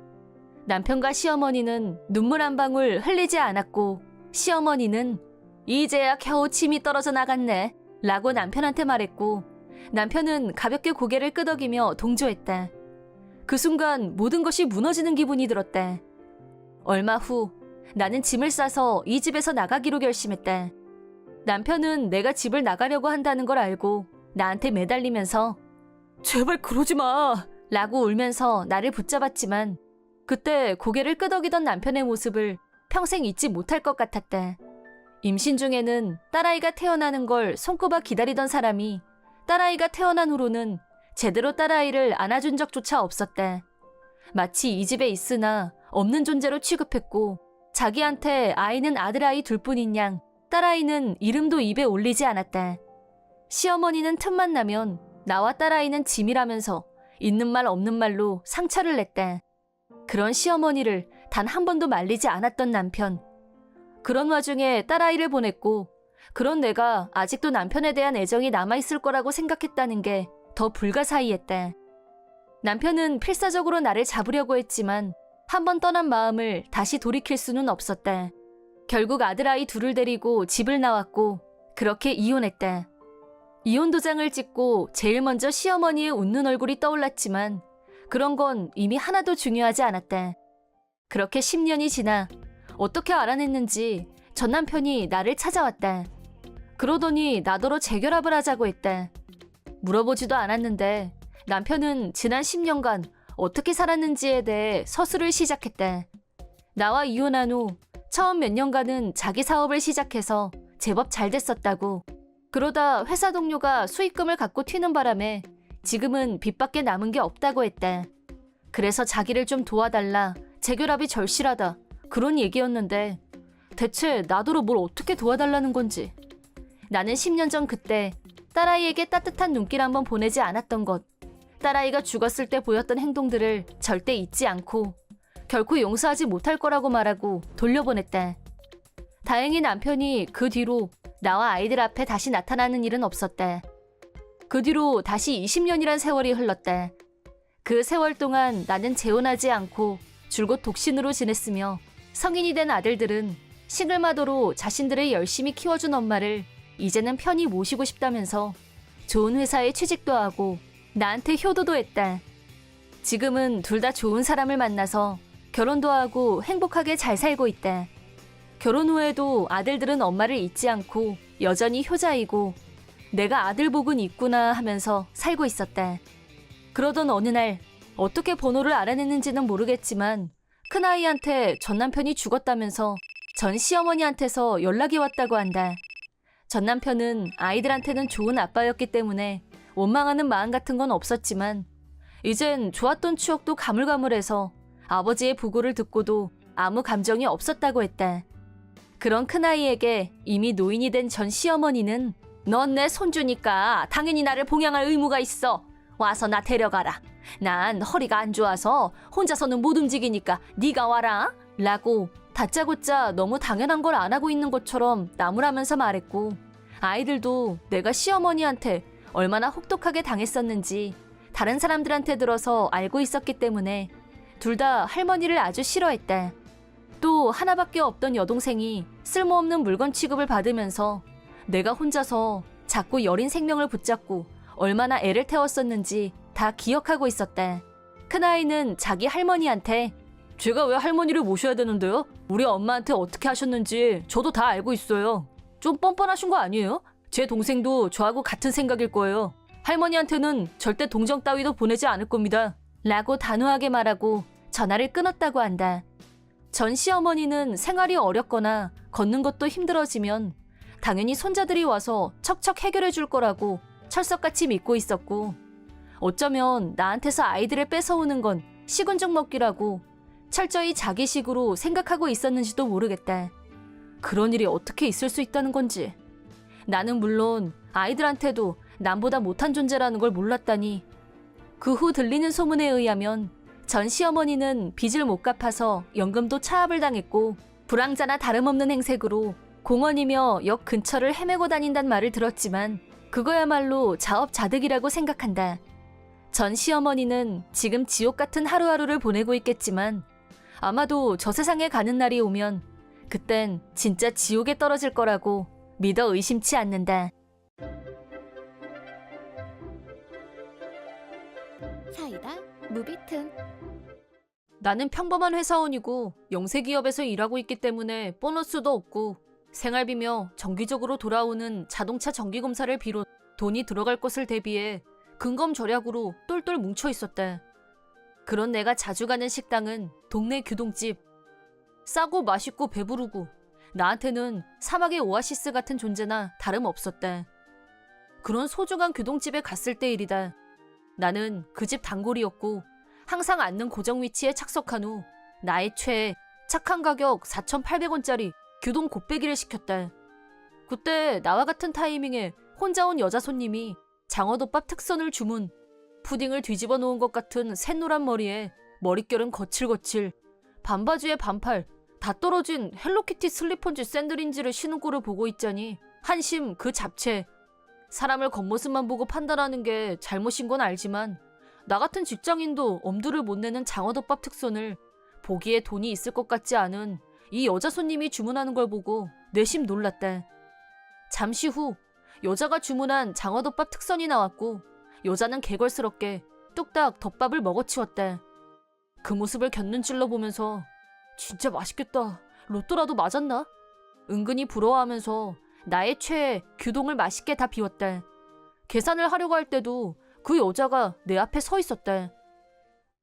남편과 시어머니는 눈물 한 방울 흘리지 않았고 시어머니는 이제야 겨우 침이 떨어져 나갔네 라고 남편한테 말했고 남편은 가볍게 고개를 끄덕이며 동조했다. 그 순간 모든 것이 무너지는 기분이 들었다. 얼마 후 나는 짐을 싸서 이 집에서 나가기로 결심했다. 남편은 내가 집을 나가려고 한다는 걸 알고 나한테 매달리면서 제발 그러지 마. 라고 울면서 나를 붙잡았지만 그때 고개를 끄덕이던 남편의 모습을 평생 잊지 못할 것 같았다. 임신 중에는 딸아이가 태어나는 걸 손꼽아 기다리던 사람이 딸아이가 태어난 후로는 제대로 딸아이를 안아준 적조차 없었다. 마치 이 집에 있으나 없는 존재로 취급했고 자기한테 아이는 아들아이 둘뿐인 양 딸아이는 이름도 입에 올리지 않았다. 시어머니는 틈만 나면 나와 딸아이는 짐이라면서 있는 말 없는 말로 상처를 냈다. 그런 시어머니를 단 한 번도 말리지 않았던 남편. 그런 와중에 딸아이를 보냈고 그런 내가 아직도 남편에 대한 애정이 남아있을 거라고 생각했다는 게 더 불가사의했다. 남편은 필사적으로 나를 잡으려고 했지만 한 번 떠난 마음을 다시 돌이킬 수는 없었다. 결국 아들아이 둘을 데리고 집을 나왔고 그렇게 이혼했다. 이혼 도장을 찍고 제일 먼저 시어머니의 웃는 얼굴이 떠올랐지만 그런 건 이미 하나도 중요하지 않았다. 그렇게 10년이 지나 어떻게 알아냈는지 전 남편이 나를 찾아왔다. 그러더니 나더러 재결합을 하자고 했다. 물어보지도 않았는데 남편은 지난 10년간 어떻게 살았는지에 대해 서술을 시작했다. 나와 이혼한 후 처음 몇 년간은 자기 사업을 시작해서 제법 잘 됐었다고. 그러다 회사 동료가 수익금을 갖고 튀는 바람에 지금은 빚밖에 남은 게 없다고 했다. 그래서 자기를 좀 도와달라, 재결합이 절실하다, 그런 얘기였는데 대체 나더러 뭘 어떻게 도와달라는 건지. 나는 10년 전 그때 딸아이에게 따뜻한 눈길 한번 보내지 않았던 것, 딸아이가 죽었을 때 보였던 행동들을 절대 잊지 않고 결코 용서하지 못할 거라고 말하고 돌려보냈다. 다행히 남편이 그 뒤로 나와 아이들 앞에 다시 나타나는 일은 없었다. 그 뒤로 다시 20년이란 세월이 흘렀다. 그 세월 동안 나는 재혼하지 않고 줄곧 독신으로 지냈으며 성인이 된 아들들은 싱글마더로 자신들을 열심히 키워준 엄마를 이제는 편히 모시고 싶다면서 좋은 회사에 취직도 하고 나한테 효도도 했다. 지금은 둘 다 좋은 사람을 만나서 결혼도 하고 행복하게 잘 살고 있다. 결혼 후에도 아들들은 엄마를 잊지 않고 여전히 효자이고 내가 아들 복은 있구나 하면서 살고 있었다. 그러던 어느 날 어떻게 번호를 알아냈는지는 모르겠지만 큰아이한테 전 남편이 죽었다면서 전 시어머니한테서 연락이 왔다고 한다. 전 남편은 아이들한테는 좋은 아빠였기 때문에 원망하는 마음 같은 건 없었지만 이젠 좋았던 추억도 가물가물해서 아버지의 부고를 듣고도 아무 감정이 없었다고 했다. 그런 큰아이에게 이미 노인이 된 전 시어머니는 넌 내 손주니까 당연히 나를 봉양할 의무가 있어. 와서 나 데려가라. 난 허리가 안 좋아서 혼자서는 못 움직이니까 네가 와라. 라고 다짜고짜 너무 당연한 걸 안 하고 있는 것처럼 나무라면서 말했고, 아이들도 내가 시어머니한테 얼마나 혹독하게 당했었는지 다른 사람들한테 들어서 알고 있었기 때문에 둘 다 할머니를 아주 싫어했다. 또 하나밖에 없던 여동생이 쓸모없는 물건 취급을 받으면서 내가 혼자서 자꾸 여린 생명을 붙잡고 얼마나 애를 태웠었는지 다 기억하고 있었다. 큰아이는 자기 할머니한테 제가 왜 할머니를 모셔야 되는데요? 우리 엄마한테 어떻게 하셨는지 저도 다 알고 있어요. 좀 뻔뻔하신 거 아니에요? 제 동생도 저하고 같은 생각일 거예요. 할머니한테는 절대 동정 따위도 보내지 않을 겁니다. 라고 단호하게 말하고 전화를 끊었다고 한다. 전 시어머니는 생활이 어렵거나 걷는 것도 힘들어지면 당연히 손자들이 와서 척척 해결해 줄 거라고 철석같이 믿고 있었고, 어쩌면 나한테서 아이들을 뺏어오는 건 식은죽 먹기라고 철저히 자기식으로 생각하고 있었는지도 모르겠다. 그런 일이 어떻게 있을 수 있다는 건지. 나는 물론 아이들한테도 남보다 못한 존재라는 걸 몰랐다니. 그 후 들리는 소문에 의하면 전 시어머니는 빚을 못 갚아서 연금도 차압을 당했고, 불황자나 다름없는 행색으로 공원이며 역 근처를 헤매고 다닌단 말을 들었지만 그거야말로 자업자득이라고 생각한다. 전 시어머니는 지금 지옥 같은 하루하루를 보내고 있겠지만 아마도 저 세상에 가는 날이 오면 그땐 진짜 지옥에 떨어질 거라고 믿어 의심치 않는다. 사이다 무비튼. 나는 평범한 회사원이고 영세기업에서 일하고 있기 때문에 보너스도 없고 생활비며 정기적으로 돌아오는 자동차 정기검사를 비롯 돈이 들어갈 것을 대비해 근검절약으로 똘똘 뭉쳐 있었다. 그런 내가 자주 가는 식당은 동네 규동집. 싸고 맛있고 배부르고 나한테는 사막의 오아시스 같은 존재나 다름없었다. 그런 소중한 규동집에 갔을 때 일이다. 나는 그 집 단골이었고 항상 앉는 고정 위치에 착석한 후 나의 최애 착한 가격 4,800원짜리 규동 곱빼기를 시켰다. 그때 나와 같은 타이밍에 혼자 온 여자 손님이 장어덮밥 특선을 주문. 푸딩을 뒤집어 놓은 것 같은 샛노란 머리에 머릿결은 거칠거칠, 반바지에 반팔, 다 떨어진 헬로키티 슬리퍼인지 샌들인지를 신은 꼴을 보고 있자니 한심 그 잡채. 사람을 겉모습만 보고 판단하는 게 잘못인 건 알지만 나 같은 직장인도 엄두를 못 내는 장어덮밥 특선을 보기에 돈이 있을 것 같지 않은 이 여자 손님이 주문하는 걸 보고 내심 놀랐다. 잠시 후 여자가 주문한 장어덮밥 특선이 나왔고 여자는 개걸스럽게 뚝딱 덮밥을 먹어치웠다. 그 모습을 곁눈질러 보면서 진짜 맛있겠다. 로또라도 맞았나? 은근히 부러워하면서 나의 최애 규동을 맛있게 다 비웠다. 계산을 하려고 할 때도 그 여자가 내 앞에 서 있었다.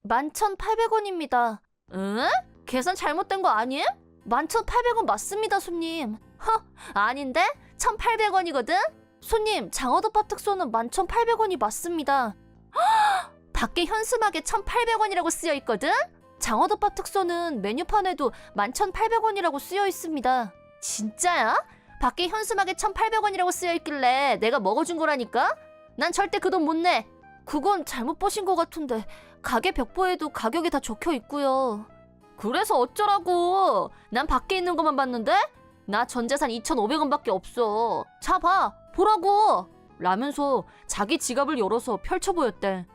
11,800원입니다. 응? 계산 잘못된 거 아님? 11,800원 맞습니다, 손님. 허, 아닌데? 1,800원이거든? 손님, 장어덮밥 특선은 11,800원이 맞습니다. 헉! 밖에 현수막에 1,800원이라고 쓰여 있거든? 장어덮밥 특선은 메뉴판에도 11,800원이라고 쓰여 있습니다. 진짜야? 밖에 현수막에 1,800원이라고 쓰여 있길래 내가 먹어준 거라니까? 난 절대 그 돈 못 내. 그건 잘못 보신 것 같은데 가게 벽보에도 가격이 다 적혀 있고요. 그래서 어쩌라고? 난 밖에 있는 것만 봤는데? 나 전재산 2,500원밖에 없어. 자 봐, 보라고! 라면서 자기 지갑을 열어서 펼쳐 보였대.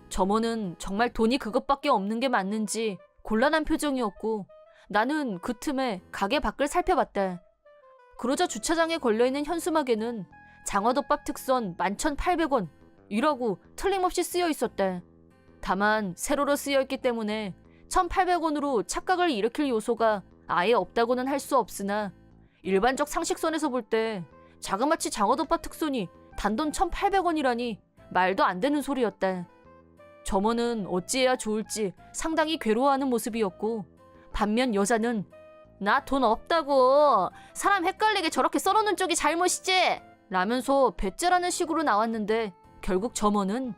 점원은 정말 돈이 그것밖에 없는 게 맞는지 곤란한 표정이었고 나는 그 틈에 가게 밖을 살펴봤다. 그러자 주차장에 걸려있는 현수막에는 장어덮밥 특선 11,800원 이라고 틀림없이 쓰여 있었다. 다만 세로로 쓰여 있기 때문에 1,800원으로 착각을 일으킬 요소가 아예 없다고는 할 수 없으나 일반적 상식선에서 볼 때 자그마치 장어덮밥 특선이 단돈 1,800원이라니 말도 안 되는 소리였다. 점원은 어찌해야 좋을지 상당히 괴로워하는 모습이었고 반면 여자는 나 돈 없다고, 사람 헷갈리게 저렇게 썰어놓은 쪽이 잘못이지 라면서 배째라는 식으로 나왔는데 결국 점원은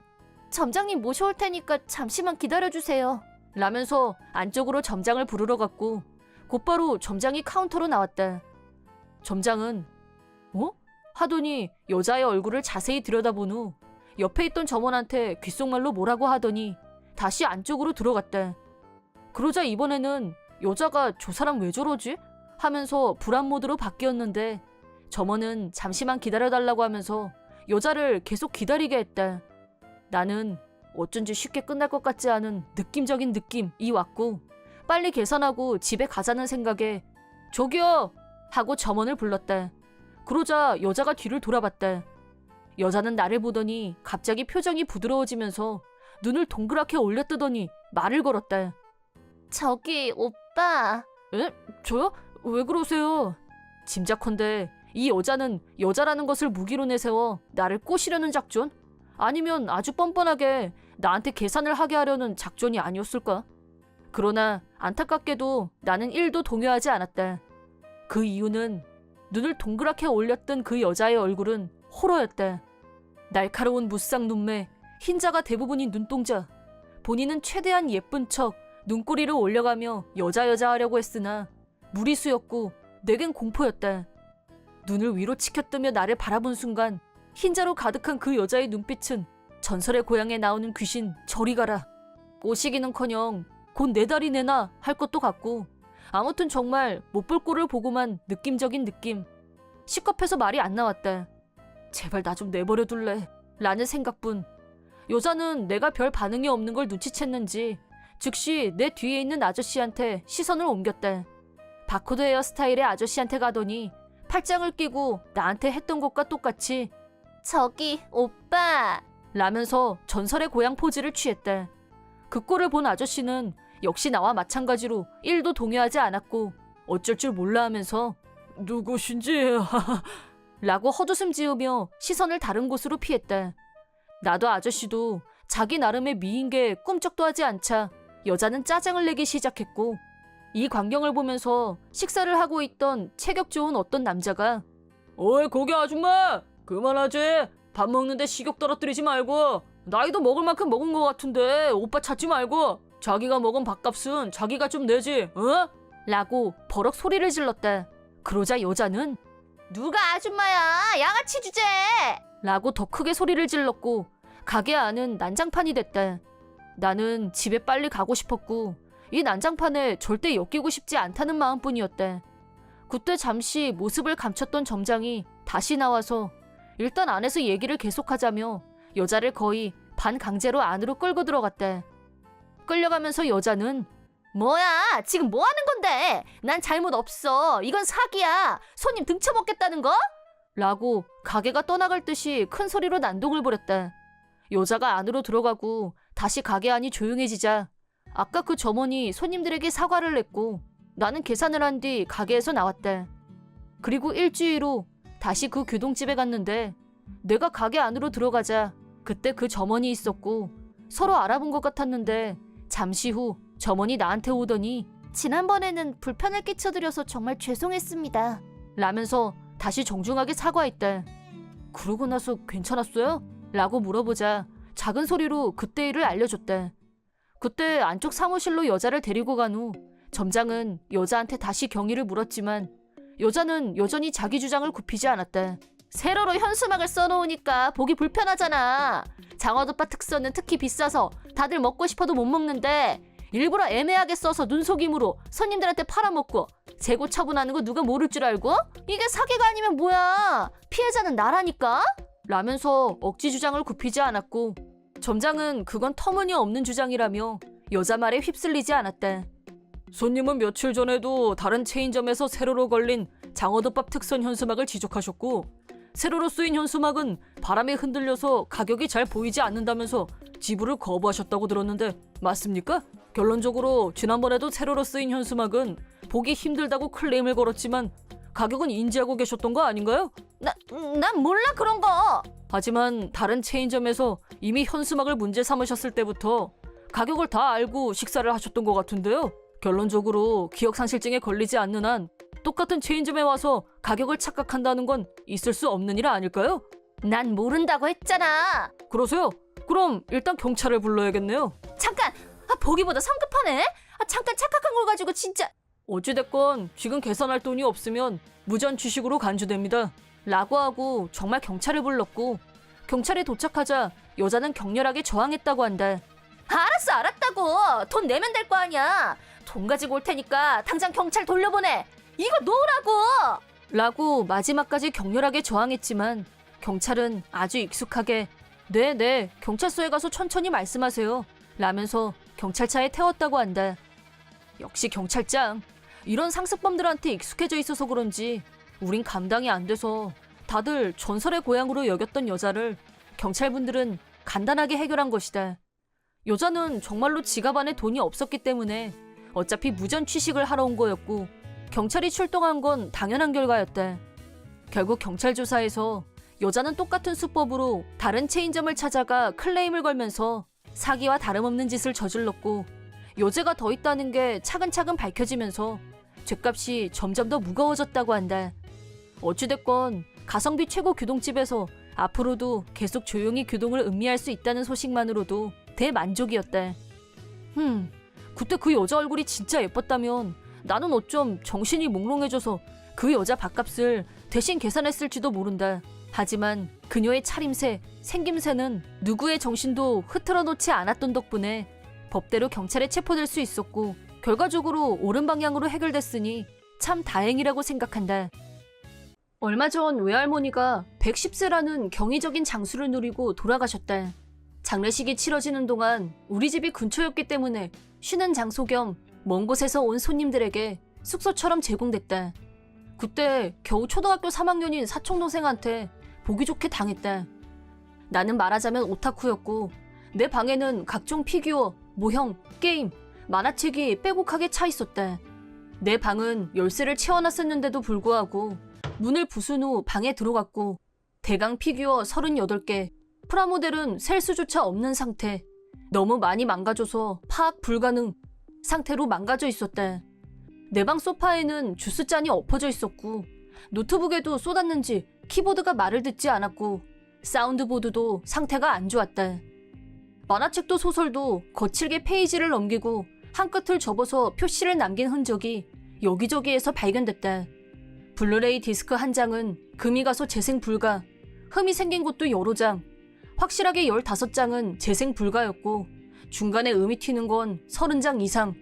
점장님 모셔올 테니까 잠시만 기다려주세요 라면서 안쪽으로 점장을 부르러 갔고 곧바로 점장이 카운터로 나왔다. 점장은 하더니 여자의 얼굴을 자세히 들여다본 후 옆에 있던 점원한테 귓속말로 뭐라고 하더니 다시 안쪽으로 들어갔다. 그러자 이번에는 여자가 저 사람 왜 저러지? 하면서 불안 모드로 바뀌었는데 점원은 잠시만 기다려달라고 하면서 여자를 계속 기다리게 했다. 나는 어쩐지 쉽게 끝날 것 같지 않은 느낌적인 느낌이 왔고 빨리 계산하고 집에 가자는 생각에 저기요! 하고 점원을 불렀다. 그러자 여자가 뒤를 돌아봤다. 여자는 나를 보더니 갑자기 표정이 부드러워지면서 눈을 동그랗게 올려뜨더니 말을 걸었다. 저기 오빠. 에? 저요? 왜 그러세요? 짐작컨대 이 여자는 여자라는 것을 무기로 내세워 나를 꼬시려는 작전? 아니면 아주 뻔뻔하게 나한테 계산을 하게 하려는 작전이 아니었을까? 그러나 안타깝게도 나는 1도 동요하지 않았다. 그 이유는 눈을 동그랗게 올렸던 그 여자의 얼굴은 호러였다. 날카로운 무쌍 눈매, 흰자가 대부분인 눈동자. 본인은 최대한 예쁜 척 눈꼬리를 올려가며 여자 하려고 했으나 무리수였고 내겐 공포였다. 눈을 위로 치켜뜨며 나를 바라본 순간 흰자로 가득한 그 여자의 눈빛은 전설의 고향에 나오는 귀신 저리 가라. 꼬시기는커녕 곧 내 다리 내놔 할 것도 같고 아무튼 정말 못 볼 꼴을 보고만 느낌적인 느낌. 시겁해서 말이 안 나왔다. 제발 나 좀 내버려 둘래 라는 생각뿐. 여자는 내가 별 반응이 없는 걸 눈치챘는지 즉시 내 뒤에 있는 아저씨한테 시선을 옮겼다. 바코드 헤어스타일의 아저씨한테 가더니 팔짱을 끼고 나한테 했던 것과 똑같이 저기 오빠 라면서 전설의 고향 포즈를 취했다. 그 꼴을 본 아저씨는 역시 나와 마찬가지로 1도 동요하지 않았고 어쩔 줄 몰라 하면서 누구신지 라고 헛웃음 지으며 시선을 다른 곳으로 피했다. 나도 아저씨도 자기 나름의 미인계에 꿈쩍도 하지 않자 여자는 짜증을 내기 시작했고 이 광경을 보면서 식사를 하고 있던 체격 좋은 어떤 남자가 어이 거기 아줌마 그만하지. 밥 먹는데 식욕 떨어뜨리지 말고 나이도 먹을 만큼 먹은 것 같은데 오빠 찾지 말고 자기가 먹은 밥값은 자기가 좀 내지 어? 라고 버럭 소리를 질렀다. 그러자 여자는 누가 아줌마야 양아치 주제 라고 더 크게 소리를 질렀고 가게 안은 난장판이 됐다. 나는 집에 빨리 가고 싶었고 이 난장판에 절대 엮이고 싶지 않다는 마음뿐이었다. 그때 잠시 모습을 감췄던 점장이 다시 나와서 일단 안에서 얘기를 계속하자며 여자를 거의 반강제로 안으로 끌고 들어갔다. 끌려가면서 여자는 뭐야 지금 뭐 하는 건데 난 잘못 없어 이건 사기야 손님 등쳐먹겠다는 거? 라고 가게가 떠나갈 듯이 큰 소리로 난동을 부렸다. 여자가 안으로 들어가고 다시 가게 안이 조용해지자 아까 그 점원이 손님들에게 사과를 냈고 나는 계산을 한 뒤 가게에서 나왔다. 그리고 일주일 후 다시 그 교동집에 갔는데 내가 가게 안으로 들어가자 그때 그 점원이 있었고 서로 알아본 것 같았는데 잠시 후 점원이 나한테 오더니 지난번에는 불편을 끼쳐드려서 정말 죄송했습니다 라면서 다시 정중하게 사과했다. 그러고 나서 괜찮았어요? 라고 물어보자 작은 소리로 그때 일을 알려줬다. 그때 안쪽 사무실로 여자를 데리고 간 후 점장은 여자한테 다시 경위를 물었지만 여자는 여전히 자기 주장을 굽히지 않았다. 세로로 현수막을 써놓으니까 보기 불편하잖아. 장어덮밥 특선은 특히 비싸서 다들 먹고 싶어도 못 먹는데 일부러 애매하게 써서 눈속임으로 손님들한테 팔아먹고 재고 처분하는 거 누가 모를 줄 알고? 이게 사기가 아니면 뭐야. 피해자는 나라니까? 라면서 억지 주장을 굽히지 않았고 점장은 그건 터무니없는 주장이라며 여자 말에 휩쓸리지 않았다. 손님은 며칠 전에도 다른 체인점에서 세로로 걸린 장어덮밥 특선 현수막을 지적하셨고 세로로 쓰인 현수막은 바람에 흔들려서 가격이 잘 보이지 않는다면서 지불을 거부하셨다고 들었는데 맞습니까? 결론적으로 지난번에도 세로로 쓰인 현수막은 보기 힘들다고 클레임을 걸었지만 가격은 인지하고 계셨던 거 아닌가요? 난 몰라 그런 거! 하지만 다른 체인점에서 이미 현수막을 문제 삼으셨을 때부터 가격을 다 알고 식사를 하셨던 것 같은데요. 결론적으로 기억상실증에 걸리지 않는 한 똑같은 체인점에 와서 가격을 착각한다는 건 있을 수 없는 일 아닐까요? 난 모른다고 했잖아. 그러세요? 그럼 일단 경찰을 불러야겠네요. 잠깐! 보기보다 성급하네? 잠깐 착각한 걸 가지고 진짜... 어찌됐건 지금 계산할 돈이 없으면 무전 취식으로 간주됩니다. 라고 하고 정말 경찰을 불렀고 경찰이 도착하자 여자는 격렬하게 저항했다고 한다. 알았어, 알았다고. 돈 내면 될 거 아니야. 돈 가지고 올 테니까 당장 경찰 돌려보내. 이거 놓으라고. 라고 마지막까지 격렬하게 저항했지만 경찰은 아주 익숙하게 네, 경찰서에 가서 천천히 말씀하세요. 라면서 경찰차에 태웠다고 한다. 역시 경찰장. 이런 상습범들한테 익숙해져 있어서 그런지 우린 감당이 안 돼서 다들 전설의 고향으로 여겼던 여자를 경찰분들은 간단하게 해결한 것이다. 여자는 정말로 지갑 안에 돈이 없었기 때문에 어차피 무전 취식을 하러 온 거였고 경찰이 출동한 건 당연한 결과였다. 결국 경찰 조사에서 여자는 똑같은 수법으로 다른 체인점을 찾아가 클레임을 걸면서 사기와 다름없는 짓을 저질렀고 여죄가 더 있다는 게 차근차근 밝혀지면서 죗값이 점점 더 무거워졌다고 한다. 어찌됐건 가성비 최고 규동집에서 앞으로도 계속 조용히 규동을 음미할 수 있다는 소식만으로도 대만족이었다. 그때 그 여자 얼굴이 진짜 예뻤다면 나는 어쩜 정신이 몽롱해져서 그 여자 밥값을 대신 계산했을지도 모른다. 하지만 그녀의 차림새, 생김새는 누구의 정신도 흐트러 놓지 않았던 덕분에 법대로 경찰에 체포될 수 있었고 결과적으로 옳은 방향으로 해결됐으니 참 다행이라고 생각한다. 얼마 전 외할머니가 110세라는 경이적인 장수를 누리고 돌아가셨다. 장례식이 치러지는 동안 우리 집이 근처였기 때문에 쉬는 장소 겸 먼 곳에서 온 손님들에게 숙소처럼 제공됐다. 그때 겨우 초등학교 3학년인 사촌동생한테 보기 좋게 당했다. 나는 말하자면 오타쿠였고 내 방에는 각종 피규어, 모형, 게임, 만화책이 빼곡하게 차 있었다. 내 방은 열쇠를 채워놨었는데도 불구하고 문을 부순 후 방에 들어갔고 대강 피규어 38개, 프라모델은 셀 수조차 없는 상태, 너무 많이 망가져서 파악 불가능 상태로 망가져 있었다. 내 방 소파에는 주스잔이 엎어져 있었고 노트북에도 쏟았는지 키보드가 말을 듣지 않았고 사운드보드도 상태가 안 좋았다. 만화책도 소설도 거칠게 페이지를 넘기고 한 끝을 접어서 표시를 남긴 흔적이 여기저기에서 발견됐다. 블루레이 디스크 한 장은 금이 가서 재생 불가, 흠이 생긴 곳도 여러 장, 확실하게 15장은 재생 불가였고 중간에 음이 튀는 건 30장 이상.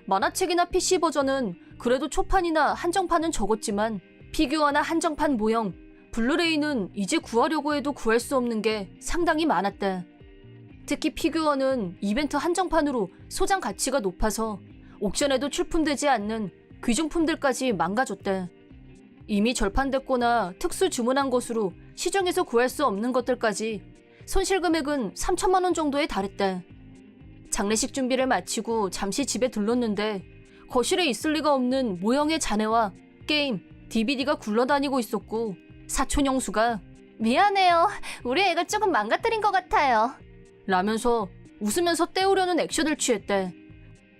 만화책이나 PC 버전은 그래도 초판이나 한정판은 적었지만 피규어나 한정판 모형, 블루레이는 이제 구하려고 해도 구할 수 없는 게 상당히 많았다. 특히 피규어는 이벤트 한정판으로 소장 가치가 높아서 옥션에도 출품되지 않는 귀중품들까지 망가졌다. 이미 절판됐거나 특수 주문한 것으로 시중에서 구할 수 없는 것들까지 손실 금액은 3천만 원 정도에 달했다. 장례식 준비를 마치고 잠시 집에 들렀는데 거실에 있을 리가 없는 모형의 잔해와 게임, DVD가 굴러다니고 있었고 사촌 형수가 미안해요. 우리 애가 조금 망가뜨린 것 같아요. 라면서 웃으면서 때우려는 액션을 취했대.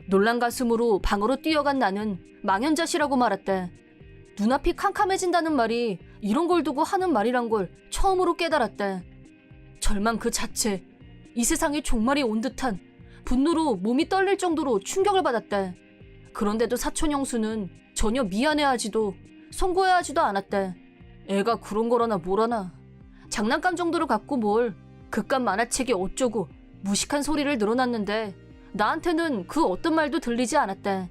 놀란 가슴으로 방으로 뛰어간 나는 망연자실하고 말았대. 눈앞이 캄캄해진다는 말이 이런 걸 두고 하는 말이란 걸 처음으로 깨달았대. 절망 그 자체, 이 세상에 종말이 온 듯한 분노로 몸이 떨릴 정도로 충격을 받았대. 그런데도 사촌 형수는 전혀 미안해하지도 송구해하지도 않았대. 애가 그런 거라나 뭐라나. 장난감 정도로 갖고 뭘 그깟 만화책이 어쩌고 무식한 소리를 늘어놨는데 나한테는 그 어떤 말도 들리지 않았대.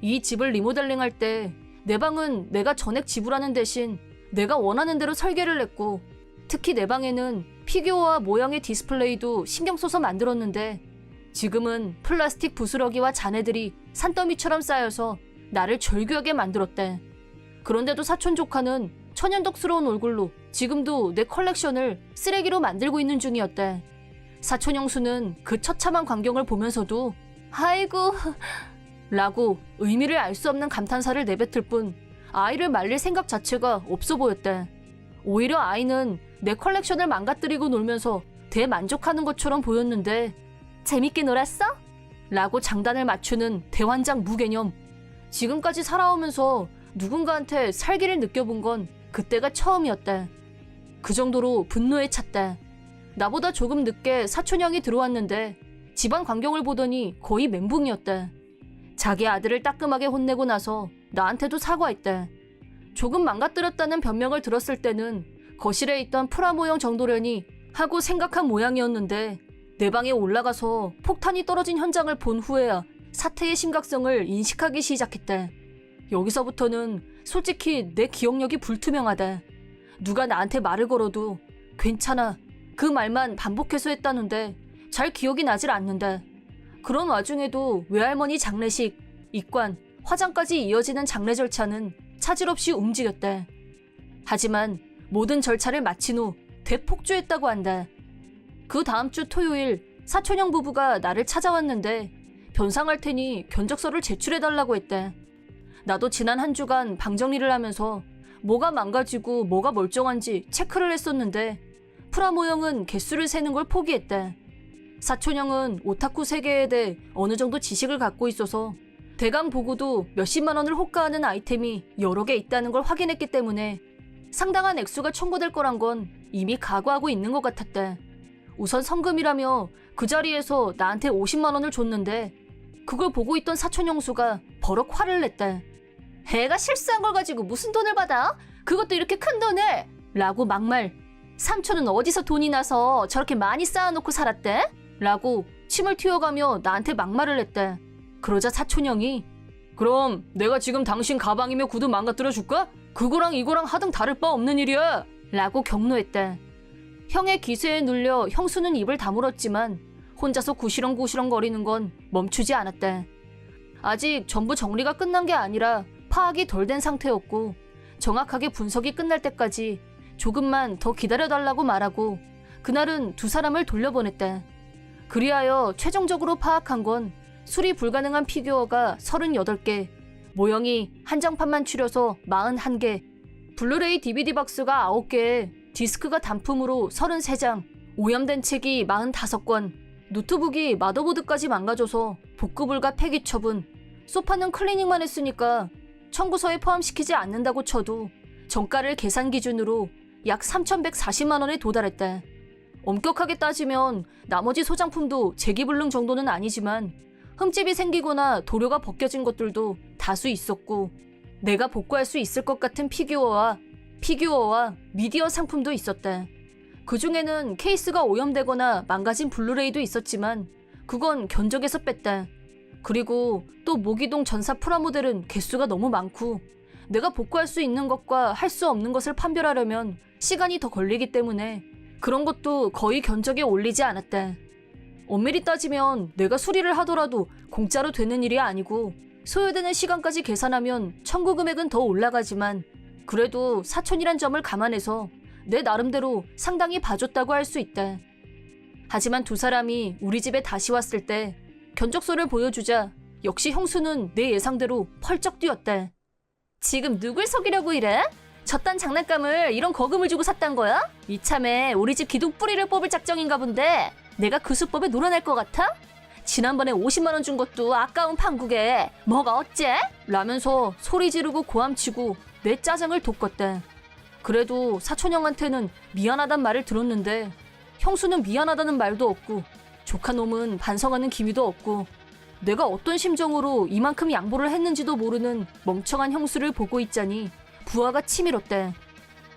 이 집을 리모델링할 때 내 방은 내가 전액 지불하는 대신 내가 원하는 대로 설계를 했고 특히 내 방에는 피규어와 모형의 디스플레이도 신경 써서 만들었는데 지금은 플라스틱 부스러기와 잔해들이 산더미처럼 쌓여서 나를 절규하게 만들었대. 그런데도 사촌 조카는 천연덕스러운 얼굴로 지금도 내 컬렉션을 쓰레기로 만들고 있는 중이었대. 사촌 형수는 그 처참한 광경을 보면서도 아이고 라고 의미를 알 수 없는 감탄사를 내뱉을 뿐 아이를 말릴 생각 자체가 없어 보였대. 오히려 아이는 내 컬렉션을 망가뜨리고 놀면서 대만족하는 것처럼 보였는데 재밌게 놀았어? 라고 장단을 맞추는 대환장 무개념. 지금까지 살아오면서 누군가한테 살기를 느껴본 건 그때가 처음이었다. 그 정도로 분노에 찼다. 나보다 조금 늦게 사촌형이 들어왔는데 집안 광경을 보더니 거의 멘붕이었다. 자기 아들을 따끔하게 혼내고 나서 나한테도 사과했다. 조금 망가뜨렸다는 변명을 들었을 때는 거실에 있던 프라 모형 정도려니 하고 생각한 모양이었는데 내 방에 올라가서 폭탄이 떨어진 현장을 본 후에야 사태의 심각성을 인식하기 시작했대. 여기서부터는 솔직히 내 기억력이 불투명하다. 누가 나한테 말을 걸어도 괜찮아, 그 말만 반복해서 했다는데 잘 기억이 나질 않는다. 그런 와중에도 외할머니 장례식, 입관, 화장까지 이어지는 장례 절차는 차질 없이 움직였다. 하지만 모든 절차를 마친 후 대폭주했다고 한다. 그 다음 주 토요일 사촌형 부부가 나를 찾아왔는데 변상할 테니 견적서를 제출해달라고 했대. 나도 지난 한 주간 방 정리를 하면서 뭐가 망가지고 뭐가 멀쩡한지 체크를 했었는데 프라 모형은 개수를 세는 걸 포기했대. 사촌형은 오타쿠 세계에 대해 어느 정도 지식을 갖고 있어서 대강 보고도 몇십만 원을 호가하는 아이템이 여러 개 있다는 걸 확인했기 때문에 상당한 액수가 청구될 거란 건 이미 각오하고 있는 것 같았대. 우선 성금이라며 그 자리에서 나한테 50만 원을 줬는데 그걸 보고 있던 사촌 형수가 버럭 화를 냈대. 애가 실수한 걸 가지고 무슨 돈을 받아? 그것도 이렇게 큰 돈을! 라고 막말. 삼촌은 어디서 돈이 나서 저렇게 많이 쌓아놓고 살았대? 라고 침을 튀어가며 나한테 막말을 했대. 그러자 사촌 형이 그럼 내가 지금 당신 가방이며 구두 망가뜨려 줄까? 그거랑 이거랑 하등 다를 바 없는 일이야! 라고 격노했대. 형의 기세에 눌려 형수는 입을 다물었지만 혼자서 구시렁구시렁 거리는 건 멈추지 않았대. 아직 전부 정리가 끝난 게 아니라 파악이 덜 된 상태였고 정확하게 분석이 끝날 때까지 조금만 더 기다려달라고 말하고 그날은 두 사람을 돌려보냈대. 그리하여 최종적으로 파악한 건 수리 불가능한 피규어가 38개, 모형이 한정판만 추려서 41개, 블루레이 DVD 박스가 9개에 디스크가 단품으로 33장, 오염된 책이 45권, 노트북이 마더보드까지 망가져서 복구불가 폐기 처분, 소파는 클리닝만 했으니까 청구서에 포함시키지 않는다고 쳐도 정가를 계산 기준으로 약 3,140만 원에 도달했대. 엄격하게 따지면 나머지 소장품도 재기불능 정도는 아니지만 흠집이 생기거나 도료가 벗겨진 것들도 다수 있었고 내가 복구할 수 있을 것 같은 피규어와 미디어 상품도 있었대. 그 중에는 케이스가 오염되거나 망가진 블루레이도 있었지만 그건 견적에서 뺐대. 그리고 또 모기동 전사 프라모델은 개수가 너무 많고 내가 복구할 수 있는 것과 할 수 없는 것을 판별하려면 시간이 더 걸리기 때문에 그런 것도 거의 견적에 올리지 않았대. 엄밀히 따지면 내가 수리를 하더라도 공짜로 되는 일이 아니고 소요되는 시간까지 계산하면 청구 금액은 더 올라가지만 그래도 사촌이란 점을 감안해서 내 나름대로 상당히 봐줬다고 할 수 있대. 하지만 두 사람이 우리 집에 다시 왔을 때 견적서를 보여주자 역시 형수는 내 예상대로 펄쩍 뛰었대. 지금 누굴 속이려고 이래? 저딴 장난감을 이런 거금을 주고 샀단 거야? 이참에 우리 집 기둥 뿌리를 뽑을 작정인가 본데 내가 그 수법에 놀아날 것 같아? 지난번에 50만 원 준 것도 아까운 판국에 뭐가 어째? 라면서 소리 지르고 고함치고 내 짜증을 돋궜대. 그래도 사촌형한테는 미안하단 말을 들었는데 형수는 미안하다는 말도 없고 조카놈은 반성하는 기미도 없고 내가 어떤 심정으로 이만큼 양보를 했는지도 모르는 멍청한 형수를 보고 있자니 부하가 치밀었대.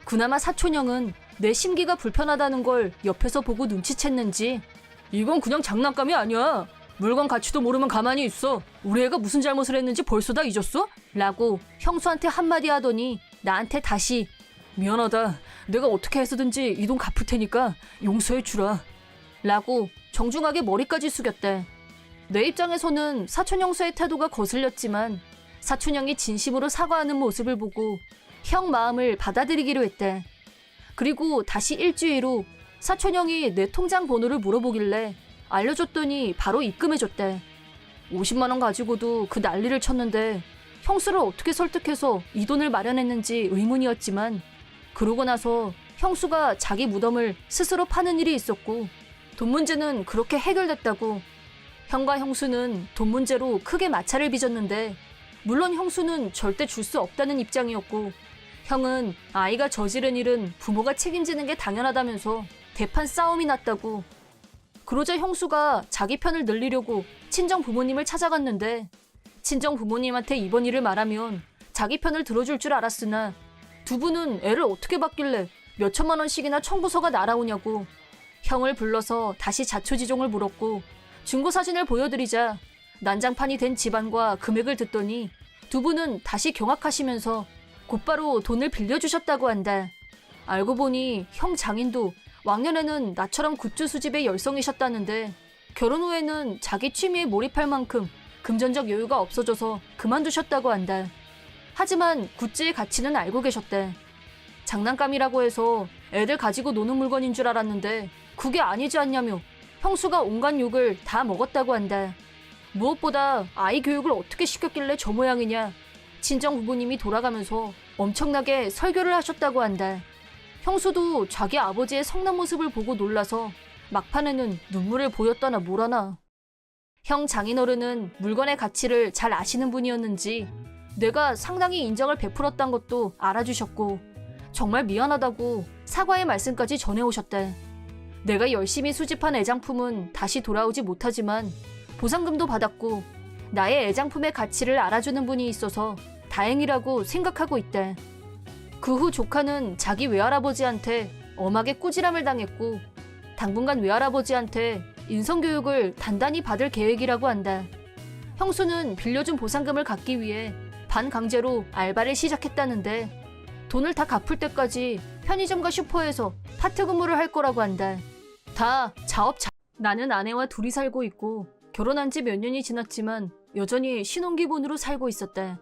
그나마 사촌형은 내 심기가 불편하다는 걸 옆에서 보고 눈치챘는지 이건 그냥 장난감이 아니야. 물건 가치도 모르면 가만히 있어. 우리 애가 무슨 잘못을 했는지 벌써 다 잊었어? 라고 형수한테 한마디 하더니 나한테 다시 미안하다. 내가 어떻게 해서든지 이 돈 갚을 테니까 용서해 주라. 라고 정중하게 머리까지 숙였대. 내 입장에서는 사촌 형수의 태도가 거슬렸지만 사촌 형이 진심으로 사과하는 모습을 보고 형 마음을 받아들이기로 했대. 그리고 다시 일주일 후 사촌 형이 내 통장 번호를 물어보길래 알려줬더니 바로 입금해줬대. 50만 원 가지고도 그 난리를 쳤는데 형수를 어떻게 설득해서 이 돈을 마련했는지 의문이었지만 그러고 나서 형수가 자기 무덤을 스스로 파는 일이 있었고 돈 문제는 그렇게 해결됐다고. 형과 형수는 돈 문제로 크게 마찰을 빚었는데 물론 형수는 절대 줄 수 없다는 입장이었고 형은 아이가 저지른 일은 부모가 책임지는 게 당연하다면서 대판 싸움이 났다고. 그러자 형수가 자기 편을 늘리려고 친정 부모님을 찾아갔는데 친정 부모님한테 이번 일을 말하면 자기 편을 들어줄 줄 알았으나 두 분은 애를 어떻게 받길래 몇 천만 원씩이나 청구서가 날아오냐고. 형을 불러서 다시 자초지종을 물었고 증거 사진을 보여드리자 난장판이 된 집안과 금액을 듣더니 두 분은 다시 경악하시면서 곧바로 돈을 빌려주셨다고 한다. 알고 보니 형 장인도 왕년에는 나처럼 굿즈 수집에 열성이셨다는데 결혼 후에는 자기 취미에 몰입할 만큼 금전적 여유가 없어져서 그만두셨다고 한다. 하지만 굿즈의 가치는 알고 계셨대. 장난감이라고 해서 애들 가지고 노는 물건인 줄 알았는데 그게 아니지 않냐며 형수가 온갖 욕을 다 먹었다고 한다. 무엇보다 아이 교육을 어떻게 시켰길래 저 모양이냐. 친정 부부님이 돌아가면서 엄청나게 설교를 하셨다고 한다. 형수도 자기 아버지의 성난 모습을 보고 놀라서 막판에는 눈물을 보였다나 뭐라나. 형 장인어른은 물건의 가치를 잘 아시는 분이었는지 내가 상당히 인정을 베풀었단 것도 알아주셨고 정말 미안하다고 사과의 말씀까지 전해오셨대. 내가 열심히 수집한 애장품은 다시 돌아오지 못하지만 보상금도 받았고 나의 애장품의 가치를 알아주는 분이 있어서 다행이라고 생각하고 있대. 그 후 조카는 자기 외할아버지한테 엄하게 꾸지람을 당했고 당분간 외할아버지한테 인성교육을 단단히 받을 계획이라고 한다. 형수는 빌려준 보상금을 갚기 위해 반강제로 알바를 시작했다는데 돈을 다 갚을 때까지 편의점과 슈퍼에서 파트 근무를 할 거라고 한다. 다 나는 아내와 둘이 살고 있고 결혼한 지 몇 년이 지났지만 여전히 신혼기분으로 살고 있었다.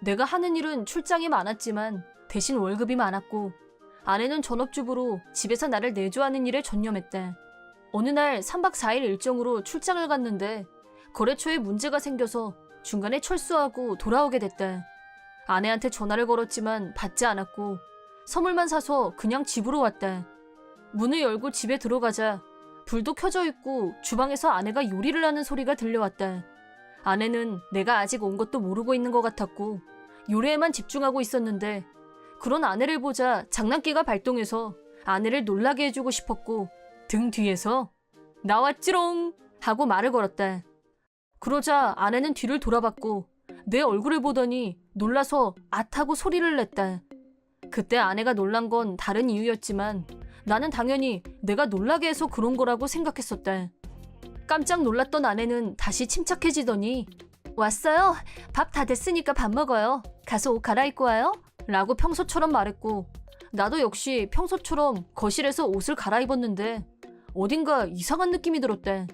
내가 하는 일은 출장이 많았지만 대신 월급이 많았고 아내는 전업주부로 집에서 나를 내조하는 일에 전념했다. 어느 날 3박 4일 일정으로 출장을 갔는데 거래처에 문제가 생겨서 중간에 철수하고 돌아오게 됐다. 아내한테 전화를 걸었지만 받지 않았고 선물만 사서 그냥 집으로 왔다. 문을 열고 집에 들어가자 불도 켜져 있고 주방에서 아내가 요리를 하는 소리가 들려왔다. 아내는 내가 아직 온 것도 모르고 있는 것 같았고 요리에만 집중하고 있었는데 그런 아내를 보자 장난기가 발동해서 아내를 놀라게 해주고 싶었고 등 뒤에서 나왔지롱 하고 말을 걸었다. 그러자 아내는 뒤를 돌아봤고 내 얼굴을 보더니 놀라서 앗하고 소리를 냈다. 그때 아내가 놀란 건 다른 이유였지만 나는 당연히 내가 놀라게 해서 그런 거라고 생각했었다. 깜짝 놀랐던 아내는 다시 침착해지더니 왔어요? 밥 다 됐으니까 밥 먹어요. 가서 옷 갈아입고 와요? 라고 평소처럼 말했고 나도 역시 평소처럼 거실에서 옷을 갈아입었는데 어딘가 이상한 느낌이 들었대.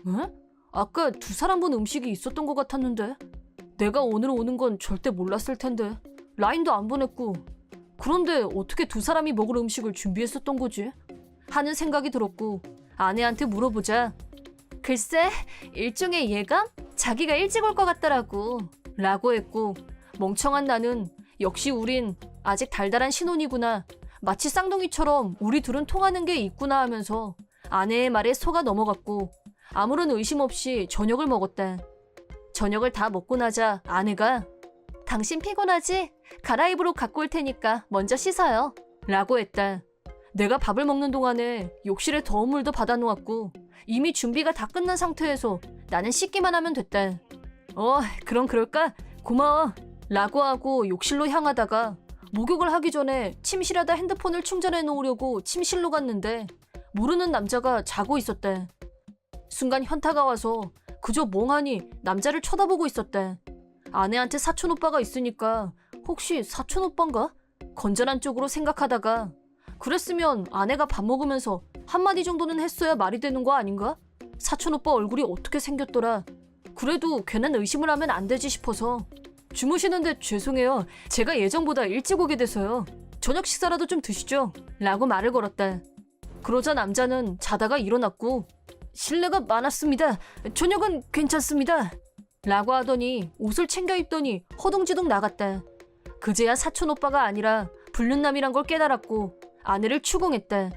응? 아까 두 사람 본 음식이 있었던 것 같았는데 내가 오늘 오는 건 절대 몰랐을 텐데 라인도 안 보냈고 그런데 어떻게 두 사람이 먹을 음식을 준비했었던 거지? 하는 생각이 들었고 아내한테 물어보자 글쎄 일종의 예감? 자기가 일찍 올 것 같더라고 라고 했고 멍청한 나는 역시 우린 아직 달달한 신혼이구나 마치 쌍둥이처럼 우리 둘은 통하는 게 있구나 하면서 아내의 말에 속아 넘어갔고 아무런 의심 없이 저녁을 먹었다. 저녁을 다 먹고 나자 아내가 당신 피곤하지? 갈아입을 옷 갖고 올 테니까 먼저 씻어요 라고 했다. 내가 밥을 먹는 동안에 욕실에 더운 물도 받아놓았고 이미 준비가 다 끝난 상태에서 나는 씻기만 하면 됐다. 그럼 그럴까? 고마워 라고 하고 욕실로 향하다가 목욕을 하기 전에 침실에다 핸드폰을 충전해 놓으려고 침실로 갔는데 모르는 남자가 자고 있었다. 순간 현타가 와서 그저 멍하니 남자를 쳐다보고 있었다. 아내한테 사촌 오빠가 있으니까 혹시 사촌 오빠인가? 건전한 쪽으로 생각하다가 그랬으면 아내가 밥 먹으면서 한마디 정도는 했어야 말이 되는 거 아닌가? 사촌 오빠 얼굴이 어떻게 생겼더라. 그래도 괜한 의심을 하면 안 되지 싶어서 주무시는데 죄송해요. 제가 예정보다 일찍 오게 돼서요. 저녁 식사라도 좀 드시죠. 라고 말을 걸었다. 그러자 남자는 자다가 일어났고 실례가 많았습니다. 저녁은 괜찮습니다. 라고 하더니 옷을 챙겨 입더니 허둥지둥 나갔다. 그제야 사촌 오빠가 아니라 불륜남이란 걸 깨달았고 아내를 추궁했다.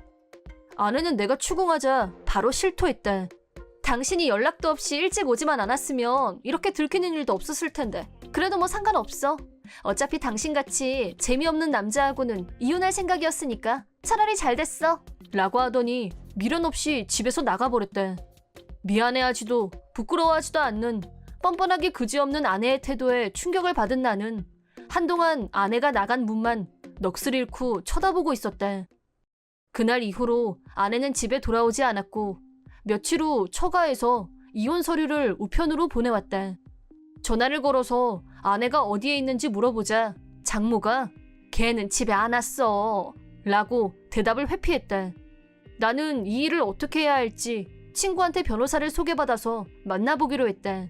아내는 내가 추궁하자 바로 실토했다. 당신이 연락도 없이 일찍 오지만 않았으면 이렇게 들키는 일도 없었을 텐데 그래도 뭐 상관없어. 어차피 당신같이 재미없는 남자하고는 이혼할 생각이었으니까 차라리 잘 됐어. 라고 하더니 미련 없이 집에서 나가버렸다. 미안해하지도 부끄러워하지도 않는 뻔뻔하게 그지없는 아내의 태도에 충격을 받은 나는 한동안 아내가 나간 문만 넋을 잃고 쳐다보고 있었다. 그날 이후로 아내는 집에 돌아오지 않았고 며칠 후 처가에서 이혼 서류를 우편으로 보내왔다. 전화를 걸어서 아내가 어디에 있는지 물어보자 장모가 걔는 집에 안 왔어 라고 대답을 회피했다. 나는 이 일을 어떻게 해야 할지 친구한테 변호사를 소개받아서 만나보기로 했다.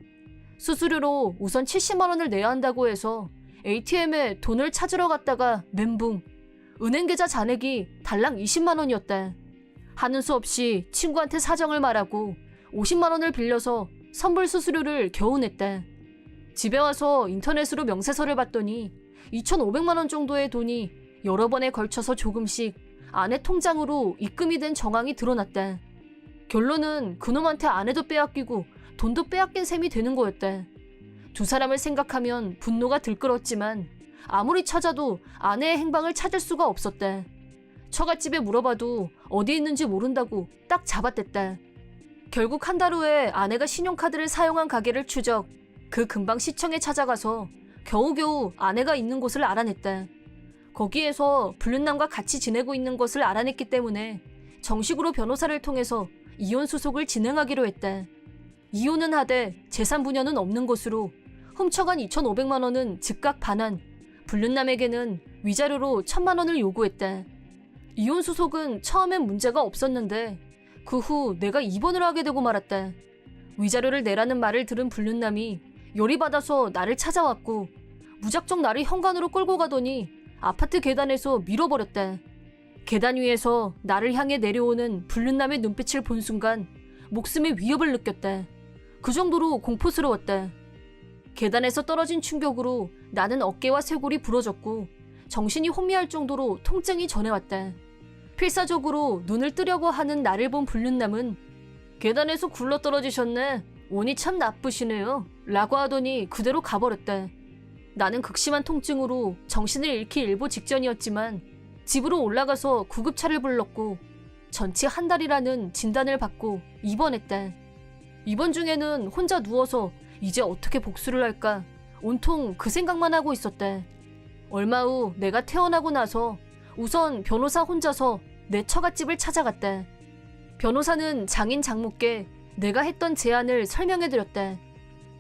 수수료로 우선 70만 원을 내야 한다고 해서 ATM에 돈을 찾으러 갔다가 멘붕. 은행 계좌 잔액이 달랑 20만 원이었다. 하는 수 없이 친구한테 사정을 말하고 50만 원을 빌려서 선불 수수료를 겨우 냈다. 집에 와서 인터넷으로 명세서를 봤더니 2,500만 원 정도의 돈이 여러 번에 걸쳐서 조금씩 아내 통장으로 입금이 된 정황이 드러났다. 결론은 그놈한테 아내도 빼앗기고 돈도 빼앗긴 셈이 되는 거였다. 두 사람을 생각하면 분노가 들끓었지만 아무리 찾아도 아내의 행방을 찾을 수가 없었다. 처갓집에 물어봐도 어디 있는지 모른다고 딱 잡아댔다. 결국 한 달 후에 아내가 신용카드를 사용한 가게를 추적, 그 근방 시청에 찾아가서 겨우겨우 아내가 있는 곳을 알아냈다. 거기에서 불륜남과 같이 지내고 있는 것을 알아냈기 때문에 정식으로 변호사를 통해서 이혼 수속을 진행하기로 했다. 이혼은 하되 재산 분여는 없는 것으로 훔쳐간 2,500만 원은 즉각 반환, 불륜남에게는 위자료로 1,000만 원을 요구했다. 이혼 수속은 처음엔 문제가 없었는데 그 후 내가 입원을 하게 되고 말았다. 위자료를 내라는 말을 들은 불륜남이 열이 받아서 나를 찾아왔고 무작정 나를 현관으로 끌고 가더니 아파트 계단에서 밀어버렸다. 계단 위에서 나를 향해 내려오는 불륜남의 눈빛을 본 순간 목숨의 위협을 느꼈다. 그 정도로 공포스러웠다. 계단에서 떨어진 충격으로 나는 어깨와 쇄골이 부러졌고 정신이 혼미할 정도로 통증이 전해왔다. 필사적으로 눈을 뜨려고 하는 나를 본 불륜남은 계단에서 굴러떨어지셨네. 운이 참 나쁘시네요. 라고 하더니 그대로 가버렸다. 나는 극심한 통증으로 정신을 잃기 일보 직전이었지만 집으로 올라가서 구급차를 불렀고 전치 한 달이라는 진단을 받고 입원했다. 입원 중에는 혼자 누워서 이제 어떻게 복수를 할까 온통 그 생각만 하고 있었다. 얼마 후 내가 퇴원하고 나서 우선 변호사 혼자서 내 처갓집을 찾아갔다. 변호사는 장인 장모께 내가 했던 제안을 설명해드렸다.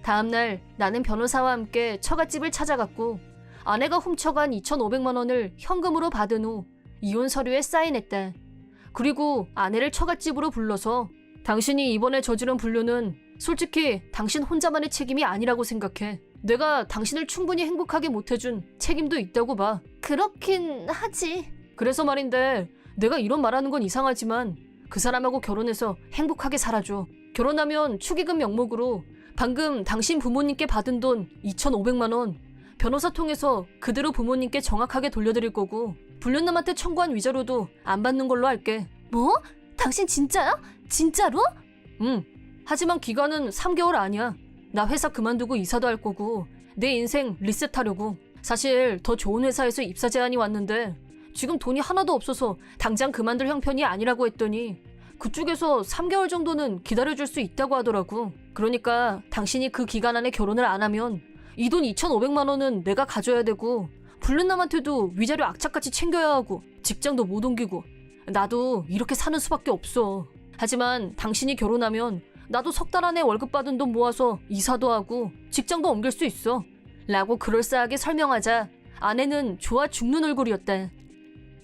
다음날 나는 변호사와 함께 처갓집을 찾아갔고 아내가 훔쳐간 2,500만 원을 현금으로 받은 후 이혼 서류에 사인했다. 그리고 아내를 처갓집으로 불러서 당신이 이번에 저지른 불륜은 솔직히 당신 혼자만의 책임이 아니라고 생각해. 내가 당신을 충분히 행복하게 못해준 책임도 있다고 봐. 그렇긴 하지. 그래서 말인데 내가 이런 말하는 건 이상하지만 그 사람하고 결혼해서 행복하게 살아줘. 결혼하면 축의금 명목으로 방금 당신 부모님께 받은 돈 2,500만 원 변호사 통해서 그대로 부모님께 정확하게 돌려드릴 거고 불륜남한테 청구한 위자료도 안 받는 걸로 할게. 뭐? 당신 진짜야? 진짜로? 응. 하지만 기간은 3개월 아니야. 나 회사 그만두고 이사도 할 거고 내 인생 리셋하려고. 사실 더 좋은 회사에서 입사 제안이 왔는데 지금 돈이 하나도 없어서 당장 그만둘 형편이 아니라고 했더니 그쪽에서 3개월 정도는 기다려줄 수 있다고 하더라고. 그러니까 당신이 그 기간 안에 결혼을 안 하면 이 돈 2,500만 원은 내가 가져야 되고 불륜남한테도 위자료 악착같이 챙겨야 하고 직장도 못 옮기고 나도 이렇게 사는 수밖에 없어. 하지만 당신이 결혼하면 나도 석 달 안에 월급 받은 돈 모아서 이사도 하고 직장도 옮길 수 있어. 라고 그럴싸하게 설명하자 아내는 좋아 죽는 얼굴이었다.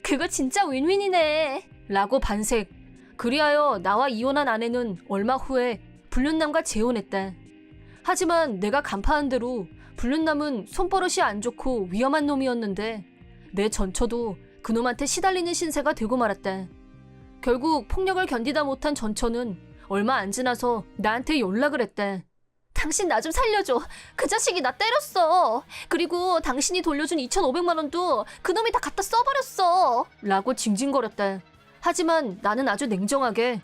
그거 진짜 윈윈이네. 라고 반색. 그리하여 나와 이혼한 아내는 얼마 후에 불륜남과 재혼했다. 하지만 내가 간파한 대로 불륜남은 손버릇이 안 좋고 위험한 놈이었는데 내 전처도 그놈한테 시달리는 신세가 되고 말았다. 결국 폭력을 견디다 못한 전처는 얼마 안 지나서 나한테 연락을 했다. 당신 나 좀 살려줘. 그 자식이 나 때렸어. 그리고 당신이 돌려준 2,500만 원도 그놈이 다 갖다 써버렸어. 라고 징징거렸다. 하지만 나는 아주 냉정하게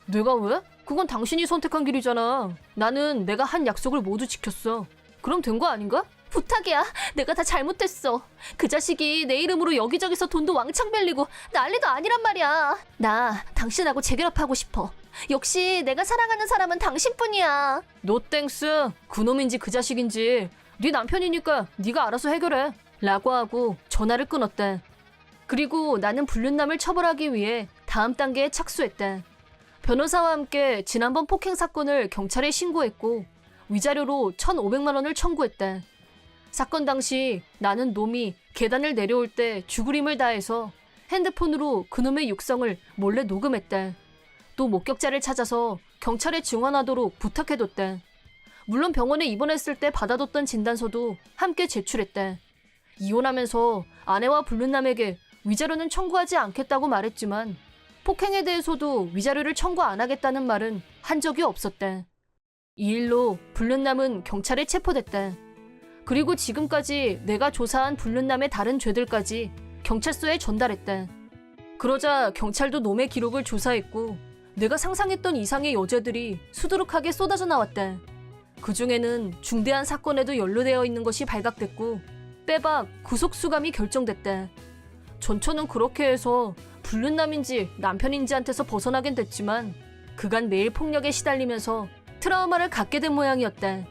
내가 왜? 그건 당신이 선택한 길이잖아. 나는 내가 한 약속을 모두 지켰어. 그럼 된 거 아닌가? 부탁이야. 내가 다 잘못했어. 그 자식이 내 이름으로 여기저기서 돈도 왕창 빌리고 난리도 아니란 말이야. 나 당신하고 재결합하고 싶어. 역시 내가 사랑하는 사람은 당신뿐이야. 노 땡스. 그놈인지 그 자식인지 네 남편이니까 네가 알아서 해결해. 라고 하고 전화를 끊었다. 그리고 나는 불륜남을 처벌하기 위해 다음 단계에 착수했다. 변호사와 함께 지난번 폭행 사건을 경찰에 신고했고 위자료로 1,500만 원을 청구했다. 사건 당시 나는 놈이 계단을 내려올 때 죽을 힘을 다해서 핸드폰으로 그놈의 육성을 몰래 녹음했다. 또 목격자를 찾아서 경찰에 증언하도록 부탁해뒀다. 물론 병원에 입원했을 때 받아뒀던 진단서도 함께 제출했다. 이혼하면서 아내와 불륜남에게 위자료는 청구하지 않겠다고 말했지만 폭행에 대해서도 위자료를 청구 안 하겠다는 말은 한 적이 없었다. 이 일로 불륜남은 경찰에 체포됐다. 그리고 지금까지 내가 조사한 불륜남의 다른 죄들까지 경찰서에 전달했다. 그러자 경찰도 놈의 기록을 조사했고 내가 상상했던 이상의 여죄들이 수두룩하게 쏟아져 나왔다. 그 중에는 중대한 사건에도 연루되어 있는 것이 발각됐고 빼박 구속 수감이 결정됐다. 전처는 그렇게 해서 불륜남인지 남편인지한테서 벗어나긴 됐지만 그간 매일 폭력에 시달리면서 트라우마를 갖게 된 모양이었다.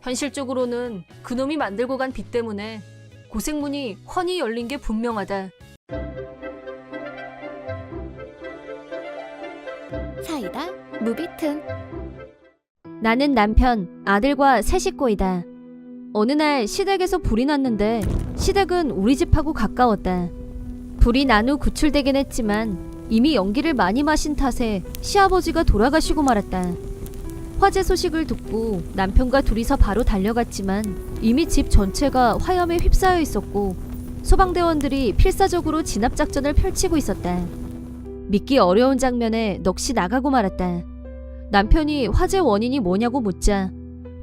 현실적으로는 그놈이 만들고 간 빚 때문에 고생문이 훤히 열린 게 분명하다. 사이다 무비튼. 나는 남편, 아들과 세 식구이다. 어느 날 시댁에서 불이 났는데 시댁은 우리 집하고 가까웠다. 불이 난 후 구출되긴 했지만 이미 연기를 많이 마신 탓에 시아버지가 돌아가시고 말았다. 화재 소식을 듣고 남편과 둘이서 바로 달려갔지만 이미 집 전체가 화염에 휩싸여 있었고 소방대원들이 필사적으로 진압작전을 펼치고 있었다. 믿기 어려운 장면에 넋이 나가고 말았다. 남편이 화재 원인이 뭐냐고 묻자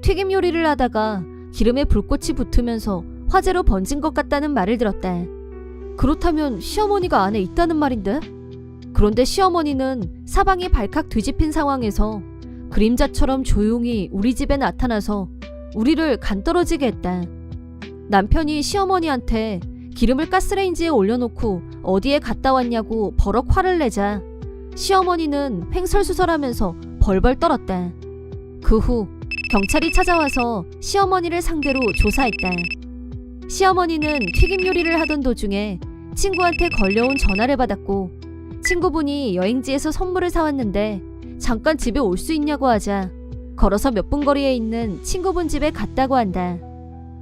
튀김 요리를 하다가 기름에 불꽃이 붙으면서 화재로 번진 것 같다는 말을 들었다. 그렇다면 시어머니가 안에 있다는 말인데? 그런데 시어머니는 사방이 발칵 뒤집힌 상황에서 그림자처럼 조용히 우리 집에 나타나서 우리를 간떨어지게 했다. 남편이 시어머니한테 기름을 가스레인지에 올려놓고 어디에 갔다 왔냐고 버럭 화를 내자 시어머니는 횡설수설하면서 벌벌 떨었다. 그 후 경찰이 찾아와서 시어머니를 상대로 조사했다. 시어머니는 튀김 요리를 하던 도중에 친구한테 걸려온 전화를 받았고 친구분이 여행지에서 선물을 사왔는데 잠깐 집에 올 수 있냐고 하자 걸어서 몇 분 거리에 있는 친구분 집에 갔다고 한다.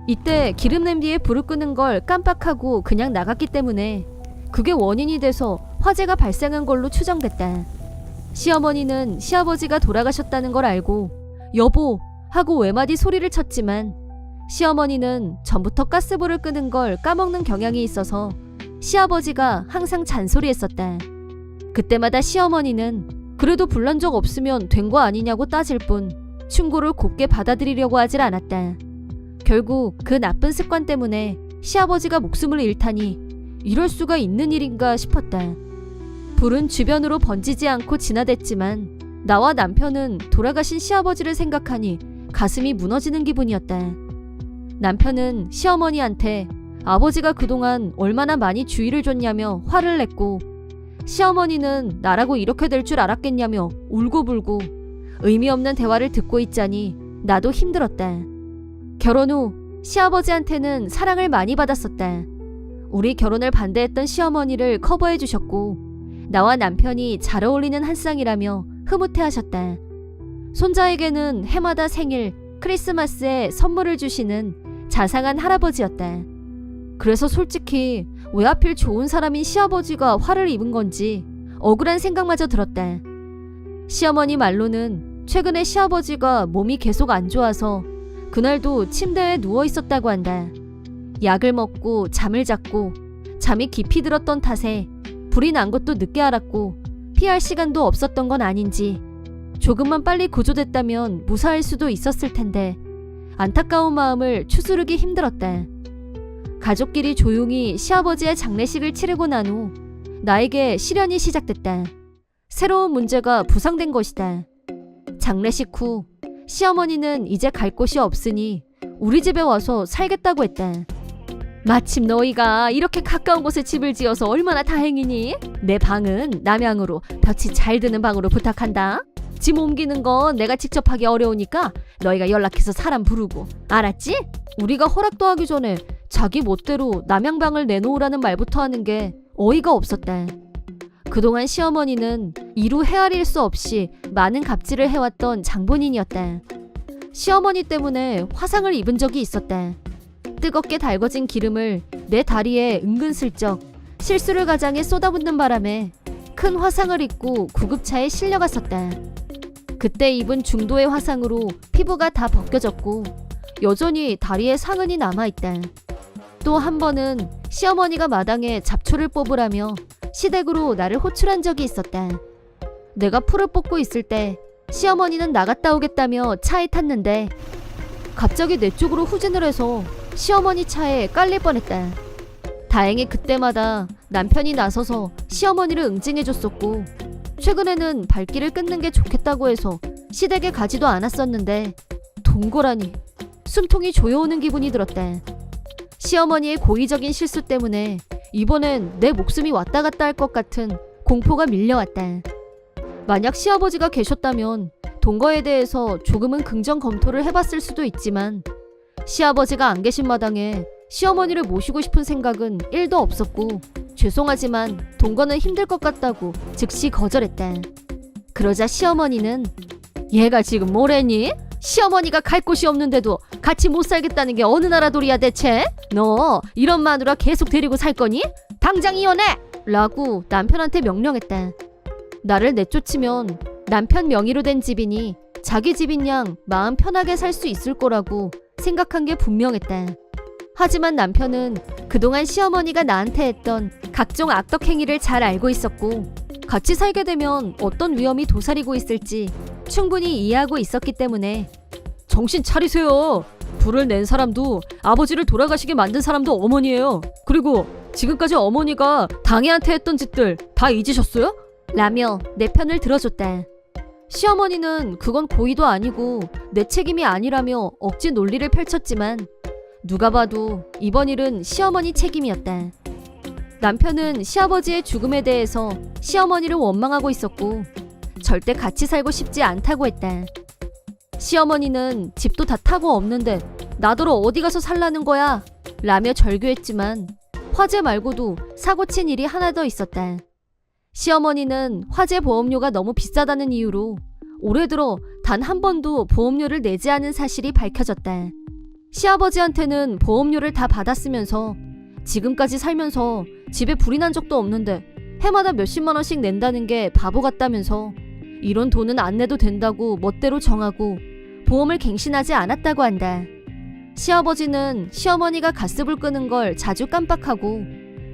이때 기름 냄비에 불을 끄는 걸 깜빡하고 그냥 나갔기 때문에 그게 원인이 돼서 화재가 발생한 걸로 추정됐다. 시어머니는 시아버지가 돌아가셨다는 걸 알고 여보 하고 외마디 소리를 쳤지만 시어머니는 전부터 가스불을 끄는 걸 까먹는 경향이 있어서 시아버지가 항상 잔소리했었다. 그때마다 시어머니는 그래도 불난 적 없으면 된 거 아니냐고 따질 뿐 충고를 곱게 받아들이려고 하질 않았다. 결국 그 나쁜 습관 때문에 시아버지가 목숨을 잃다니 이럴 수가 있는 일인가 싶었다. 불은 주변으로 번지지 않고 진화됐지만 나와 남편은 돌아가신 시아버지를 생각하니 가슴이 무너지는 기분이었다. 남편은 시어머니한테 아버지가 그동안 얼마나 많이 주의를 줬냐며 화를 냈고 시어머니는 나라고 이렇게 될 줄 알았겠냐며 울고불고 의미 없는 대화를 듣고 있자니 나도 힘들었다. 결혼 후 시아버지한테는 사랑을 많이 받았었다. 우리 결혼을 반대했던 시어머니를 커버해 주셨고 나와 남편이 잘 어울리는 한 쌍이라며 흐뭇해하셨다. 손자에게는 해마다 생일, 크리스마스에 선물을 주시는 자상한 할아버지였다. 그래서 솔직히 왜 하필 좋은 사람인 시아버지가 화를 입은 건지 억울한 생각마저 들었다. 시어머니 말로는 최근에 시아버지가 몸이 계속 안 좋아서 그날도 침대에 누워 있었다고 한다. 약을 먹고 잠을 잤고 잠이 깊이 들었던 탓에 불이 난 것도 늦게 알았고 피할 시간도 없었던 건 아닌지 조금만 빨리 구조됐다면 무사할 수도 있었을 텐데 안타까운 마음을 추스르기 힘들었다. 가족끼리 조용히 시아버지의 장례식을 치르고 난 후 나에게 시련이 시작됐다. 새로운 문제가 부상된 것이다. 장례식 후 시어머니는 이제 갈 곳이 없으니 우리 집에 와서 살겠다고 했다. 마침 너희가 이렇게 가까운 곳에 집을 지어서 얼마나 다행이니? 내 방은 남향으로 볕이 잘 드는 방으로 부탁한다. 짐 옮기는 건 내가 직접 하기 어려우니까 너희가 연락해서 사람 부르고 알았지? 우리가 허락도 하기 전에 자기 멋대로 남향방을 내놓으라는 말부터 하는 게 어이가 없었다. 그동안 시어머니는 이루 헤아릴 수 없이 많은 갑질을 해왔던 장본인이었다. 시어머니 때문에 화상을 입은 적이 있었다. 뜨겁게 달궈진 기름을 내 다리에 은근슬쩍 실수를 가장해 쏟아붓는 바람에 큰 화상을 입고 구급차에 실려갔었다. 그때 입은 중도의 화상으로 피부가 다 벗겨졌고 여전히 다리에 상흔이 남아있다. 또 한 번은 시어머니가 마당에 잡초를 뽑으라며 시댁으로 나를 호출한 적이 있었다. 내가 풀을 뽑고 있을 때 시어머니는 나갔다 오겠다며 차에 탔는데 갑자기 내 쪽으로 후진을 해서 시어머니 차에 깔릴 뻔했다. 다행히 그때마다 남편이 나서서 시어머니를 응징해줬었고 최근에는 발길을 끊는 게 좋겠다고 해서 시댁에 가지도 않았었는데 동거라니 숨통이 조여오는 기분이 들었다. 시어머니의 고의적인 실수 때문에 이번엔 내 목숨이 왔다 갔다 할 것 같은 공포가 밀려왔다. 만약 시아버지가 계셨다면 동거에 대해서 조금은 긍정 검토를 해봤을 수도 있지만 시아버지가 안 계신 마당에 시어머니를 모시고 싶은 생각은 1도 없었고 죄송하지만 동거는 힘들 것 같다고 즉시 거절했다. 그러자 시어머니는 얘가 지금 뭐래니? 시어머니가 갈 곳이 없는데도 같이 못 살겠다는 게 어느 나라 돌이야 대체? 너 이런 마누라 계속 데리고 살 거니? 당장 이혼해! 라고 남편한테 명령했다. 나를 내쫓으면 남편 명의로 된 집이니 자기 집인 양 마음 편하게 살 수 있을 거라고 생각한 게 분명했다. 하지만 남편은 그동안 시어머니가 나한테 했던 각종 악덕 행위를 잘 알고 있었고 같이 살게 되면 어떤 위험이 도사리고 있을지 충분히 이해하고 있었기 때문에 정신 차리세요. 불을 낸 사람도 아버지를 돌아가시게 만든 사람도 어머니예요. 그리고 지금까지 어머니가 당애한테 했던 짓들 다 잊으셨어요? 라며 내 편을 들어줬다. 시어머니는 그건 고의도 아니고 내 책임이 아니라며 억지 논리를 펼쳤지만 누가 봐도 이번 일은 시어머니 책임이었다. 남편은 시아버지의 죽음에 대해서 시어머니를 원망하고 있었고 절대 같이 살고 싶지 않다고 했다. 시어머니는 집도 다 타고 없는데 나더러 어디 가서 살라는 거야? 라며 절규했지만 화재 말고도 사고 친 일이 하나 더 있었다. 시어머니는 화재 보험료가 너무 비싸다는 이유로 올해 들어 단 한 번도 보험료를 내지 않은 사실이 밝혀졌다. 시아버지한테는 보험료를 다 받았으면서 지금까지 살면서 집에 불이 난 적도 없는데 해마다 몇십만 원씩 낸다는 게 바보 같다면서 이런 돈은 안 내도 된다고 멋대로 정하고 보험을 갱신하지 않았다고 한다. 시아버지는 시어머니가 가스불 끄는 걸 자주 깜빡하고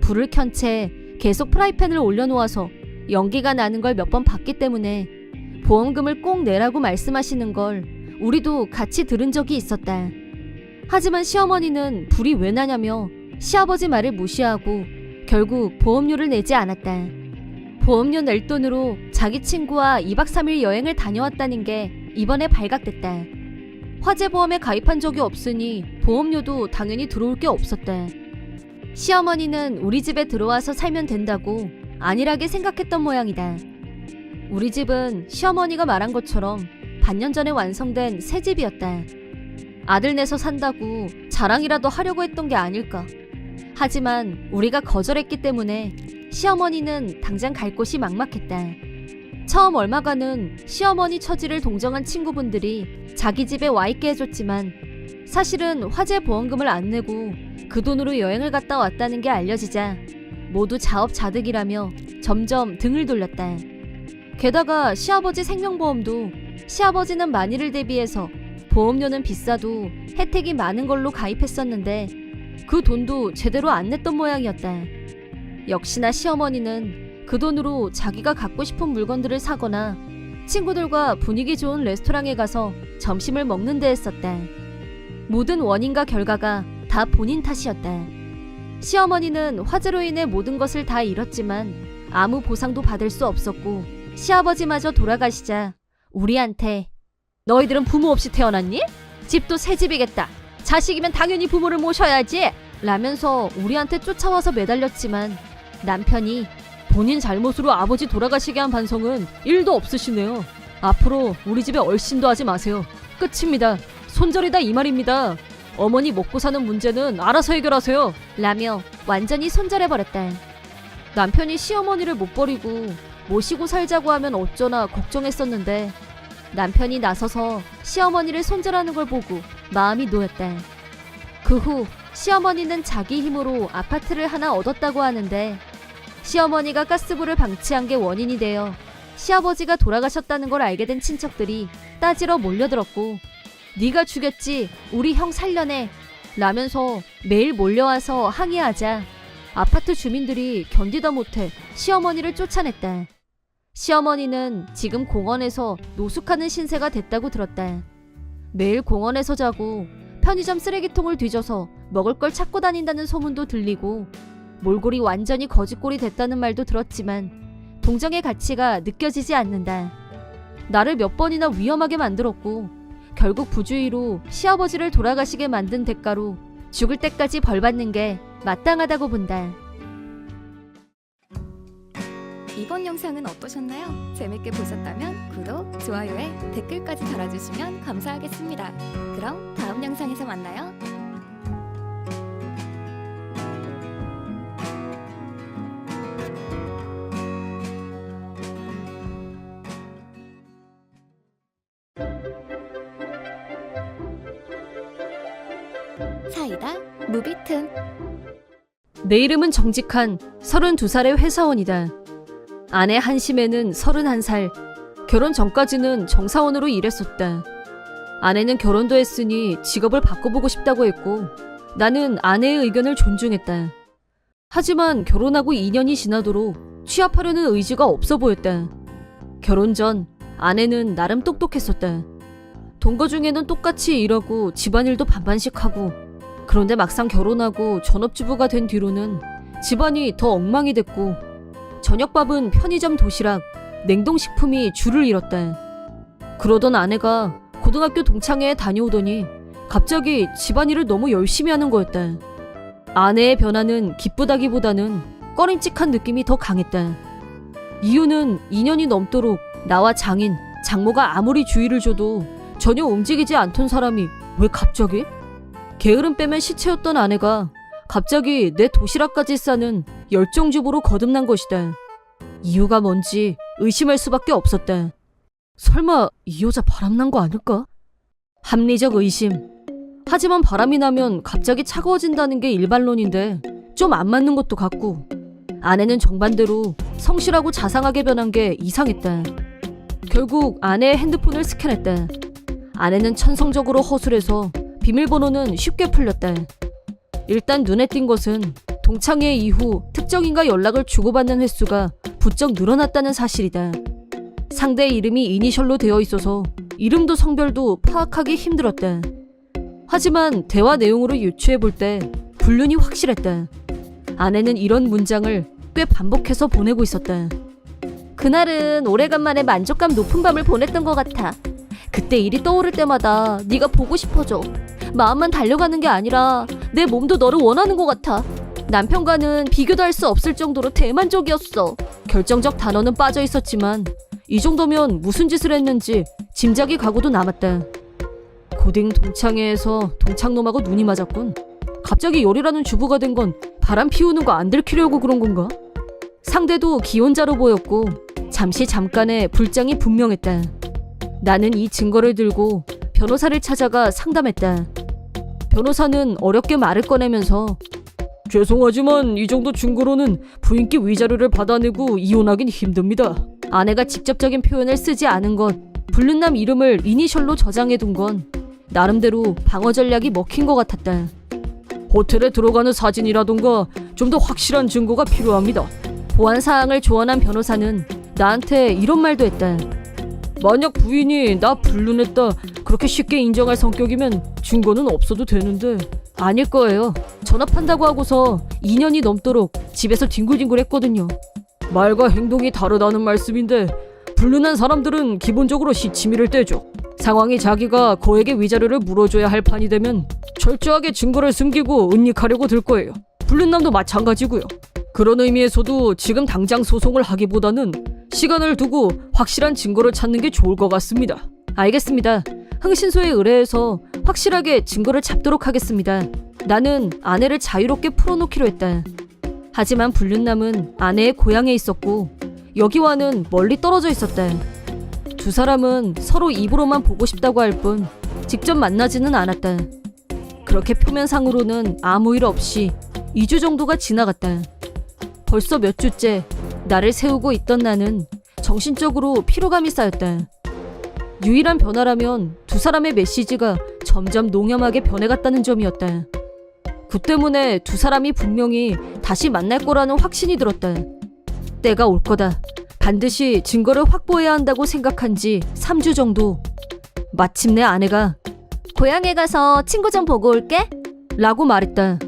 불을 켠 채 계속 프라이팬을 올려놓아서 연기가 나는 걸 몇 번 봤기 때문에 보험금을 꼭 내라고 말씀하시는 걸 우리도 같이 들은 적이 있었다. 하지만 시어머니는 불이 왜 나냐며 시아버지 말을 무시하고 결국 보험료를 내지 않았다. 보험료 낼 돈으로 자기 친구와 2박 3일 여행을 다녀왔다는 게 이번에 발각됐다. 화재보험에 가입한 적이 없으니 보험료도 당연히 들어올 게 없었다. 시어머니는 우리 집에 들어와서 살면 된다고 안일하게 생각했던 모양이다. 우리 집은 시어머니가 말한 것처럼 반년 전에 완성된 새 집이었다. 아들 내서 산다고 자랑이라도 하려고 했던 게 아닐까. 하지만 우리가 거절했기 때문에 시어머니는 당장 갈 곳이 막막했다. 처음 얼마간은 시어머니 처지를 동정한 친구분들이 자기 집에 와 있게 해줬지만 사실은 화재 보험금을 안 내고 그 돈으로 여행을 갔다 왔다는 게 알려지자 모두 자업자득이라며 점점 등을 돌렸다. 게다가 시아버지 생명보험도 시아버지는 만일을 대비해서 보험료는 비싸도 혜택이 많은 걸로 가입했었는데 그 돈도 제대로 안 냈던 모양이었다. 역시나 시어머니는 그 돈으로 자기가 갖고 싶은 물건들을 사거나 친구들과 분위기 좋은 레스토랑에 가서 점심을 먹는 데 했었다. 모든 원인과 결과가 다 본인 탓이었다. 시어머니는 화재로 인해 모든 것을 다 잃었지만 아무 보상도 받을 수 없었고 시아버지마저 돌아가시자 우리한테 너희들은 부모 없이 태어났니? 집도 새 집이겠다. 자식이면 당연히 부모를 모셔야지. 라면서 우리한테 쫓아와서 매달렸지만 남편이 본인 잘못으로 아버지 돌아가시게 한 반성은 1도 없으시네요. 앞으로 우리 집에 얼씬도 하지 마세요. 끝입니다. 손절이다 이 말입니다. 어머니 먹고 사는 문제는 알아서 해결하세요. 라며 완전히 손절해버렸다. 남편이 시어머니를 못 버리고 모시고 살자고 하면 어쩌나 걱정했었는데 남편이 나서서 시어머니를 손절하는 걸 보고 마음이 놓였다. 그 후 시어머니는 자기 힘으로 아파트를 하나 얻었다고 하는데 시어머니가 가스불을 방치한 게 원인이 되어 시아버지가 돌아가셨다는 걸 알게 된 친척들이 따지러 몰려들었고 네가 죽였지 우리 형 살려내 라면서 매일 몰려와서 항의하자 아파트 주민들이 견디다 못해 시어머니를 쫓아냈다. 시어머니는 지금 공원에서 노숙하는 신세가 됐다고 들었다. 매일 공원에서 자고 편의점 쓰레기통을 뒤져서 먹을 걸 찾고 다닌다는 소문도 들리고 몰골이 완전히 거짓골이 됐다는 말도 들었지만 동정의 가치가 느껴지지 않는다. 나를 몇 번이나 위험하게 만들었고 결국 부주의로 시아버지를 돌아가시게 만든 대가로 죽을 때까지 벌받는 게 마땅하다고 본다. 이번 영상은 어떠셨나요? 재밌게 보셨다면 구독, 좋아요에 댓글까지 달아주시면 감사하겠습니다. 그럼 다음 영상에서 만나요. 사이다 무비튼. 내 이름은 정직한 32살의 회사원이다. 아내 한심에는 31살. 결혼 전까지는 정사원으로 일했었다. 아내는 결혼도 했으니 직업을 바꿔보고 싶다고 했고 나는 아내의 의견을 존중했다. 하지만 결혼하고 2년이 지나도록 취업하려는 의지가 없어 보였다. 결혼 전 아내는 나름 똑똑했었다. 동거 중에는 똑같이 일하고 집안일도 반반씩 하고 그런데 막상 결혼하고 전업주부가 된 뒤로는 집안이 더 엉망이 됐고 저녁밥은 편의점 도시락, 냉동식품이 줄을 이뤘다. 그러던 아내가 고등학교 동창회에 다녀오더니 갑자기 집안일을 너무 열심히 하는 거였다. 아내의 변화는 기쁘다기보다는 꺼림칙한 느낌이 더 강했다. 이유는 2년이 넘도록 나와 장인, 장모가 아무리 주의를 줘도 전혀 움직이지 않던 사람이 왜 갑자기? 게으름 빼면 시체였던 아내가 갑자기 내 도시락까지 싸는 열정주부로 거듭난 것이다. 이유가 뭔지 의심할 수밖에 없었다. 설마 이 여자 바람난 거 아닐까? 합리적 의심. 하지만 바람이 나면 갑자기 차가워진다는 게 일반론인데 좀 안 맞는 것도 같고 아내는 정반대로 성실하고 자상하게 변한 게 이상했다. 결국 아내의 핸드폰을 스캔했다. 아내는 천성적으로 허술해서 비밀번호는 쉽게 풀렸다. 일단 눈에 띈 것은 동창회 이후 특정인과 연락을 주고받는 횟수가 부쩍 늘어났다는 사실이다. 상대의 이름이 이니셜로 되어 있어서 이름도 성별도 파악하기 힘들었다. 하지만 대화 내용으로 유추해볼 때 불륜이 확실했다. 아내는 이런 문장을 꽤 반복해서 보내고 있었다. 그날은 오래간만에 만족감 높은 밤을 보냈던 것 같아. 그때 일이 떠오를 때마다 네가 보고 싶어져. 마음만 달려가는 게 아니라 내 몸도 너를 원하는 것 같아. 남편과는 비교도 할 수 없을 정도로 대만족이었어. 결정적 단어는 빠져 있었지만 이 정도면 무슨 짓을 했는지 짐작이 가고도 남았다. 고딩 동창회에서 동창놈하고 눈이 맞았군. 갑자기 열이라는 주부가 된 건 바람 피우는 거 안 들키려고 그런 건가? 상대도 기혼자로 보였고 잠깐의 불장이 분명했다. 나는 이 증거를 들고 변호사를 찾아가 상담했다. 변호사는 어렵게 말을 꺼내면서 죄송하지만 이 정도 증거로는 부인께 위자료를 받아내고 이혼하긴 힘듭니다. 아내가 직접적인 표현을 쓰지 않은 것, 불륜남 이름을 이니셜로 저장해둔 건 나름대로 방어 전략이 먹힌 것 같았다. 호텔에 들어가는 사진이라던가 좀 더 확실한 증거가 필요합니다. 보안 사항을 조언한 변호사는 나한테 이런 말도 했다. 만약 부인이 나 불륜했다 그렇게 쉽게 인정할 성격이면 증거는 없어도 되는데 아닐 거예요. 전업한다고 하고서 2년이 넘도록 집에서 뒹굴뒹굴 했거든요. 말과 행동이 다르다는 말씀인데 불륜한 사람들은 기본적으로 시치미를 떼죠. 상황이 자기가 거액의 위자료를 물어줘야 할 판이 되면 철저하게 증거를 숨기고 은닉하려고 들 거예요. 불륜남도 마찬가지고요. 그런 의미에서도 지금 당장 소송을 하기보다는 시간을 두고 확실한 증거를 찾는 게 좋을 것 같습니다. 알겠습니다. 흥신소에 의뢰해서 확실하게 증거를 잡도록 하겠습니다. 나는 아내를 자유롭게 풀어놓기로 했다. 하지만 불륜남은 아내의 고향에 있었고 여기와는 멀리 떨어져 있었다. 두 사람은 서로 입으로만 보고 싶다고 할 뿐 직접 만나지는 않았다. 그렇게 표면상으로는 아무 일 없이 2주 정도가 지나갔다. 벌써 몇 주째 나를 세우고 있던 나는 정신적으로 피로감이 쌓였다. 유일한 변화라면 두 사람의 메시지가 점점 농염하게 변해갔다는 점이었다. 그 때문에 두 사람이 분명히 다시 만날 거라는 확신이 들었다. 때가 올 거다. 반드시 증거를 확보해야 한다고 생각한 지 3주 정도. 마침내 아내가 고향에 가서 친구 좀 보고 올게. 라고 말했다.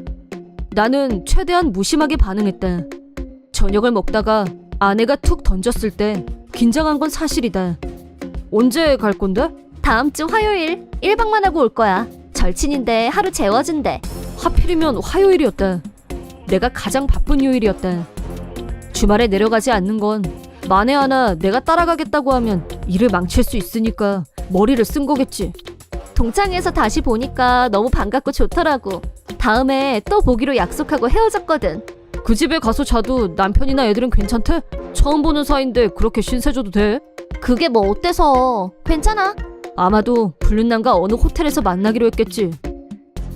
나는 최대한 무심하게 반응했다. 저녁을 먹다가 아내가 툭 던졌을 때 긴장한 건 사실이다. 언제 갈 건데? 다음 주 화요일 1박만 하고 올 거야. 절친인데 하루 재워준대. 하필이면 화요일이었다. 내가 가장 바쁜 요일이었다. 주말에 내려가지 않는 건 만에 하나 내가 따라가겠다고 하면 일을 망칠 수 있으니까 머리를 쓴 거겠지. 동창회에서 다시 보니까 너무 반갑고 좋더라고. 다음에 또 보기로 약속하고 헤어졌거든. 그 집에 가서 자도 남편이나 애들은 괜찮대? 처음 보는 사이인데 그렇게 신세져도 돼? 그게 뭐 어때서. 괜찮아. 아마도 불륜남과 어느 호텔에서 만나기로 했겠지.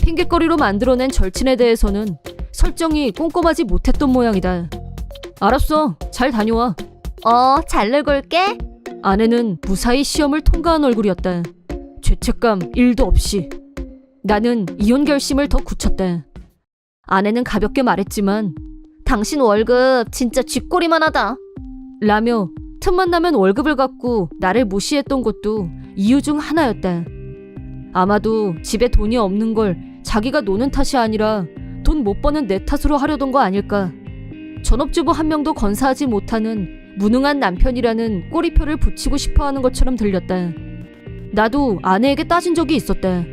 핑계거리로 만들어낸 절친에 대해서는 설정이 꼼꼼하지 못했던 모양이다. 알았어. 잘 다녀와. 잘 놀고 올게. 아내는 무사히 시험을 통과한 얼굴이었다. 죄책감 1도 없이. 나는 이혼 결심을 더 굳혔다. 아내는 가볍게 말했지만 당신 월급 진짜 쥐꼬리만 하다. 라며 틈만 나면 월급을 갖고 나를 무시했던 것도 이유 중 하나였다. 아마도 집에 돈이 없는 걸 자기가 노는 탓이 아니라 돈 못 버는 내 탓으로 하려던 거 아닐까. 전업주부 한 명도 건사하지 못하는 무능한 남편이라는 꼬리표를 붙이고 싶어하는 것처럼 들렸다. 나도 아내에게 따진 적이 있었다.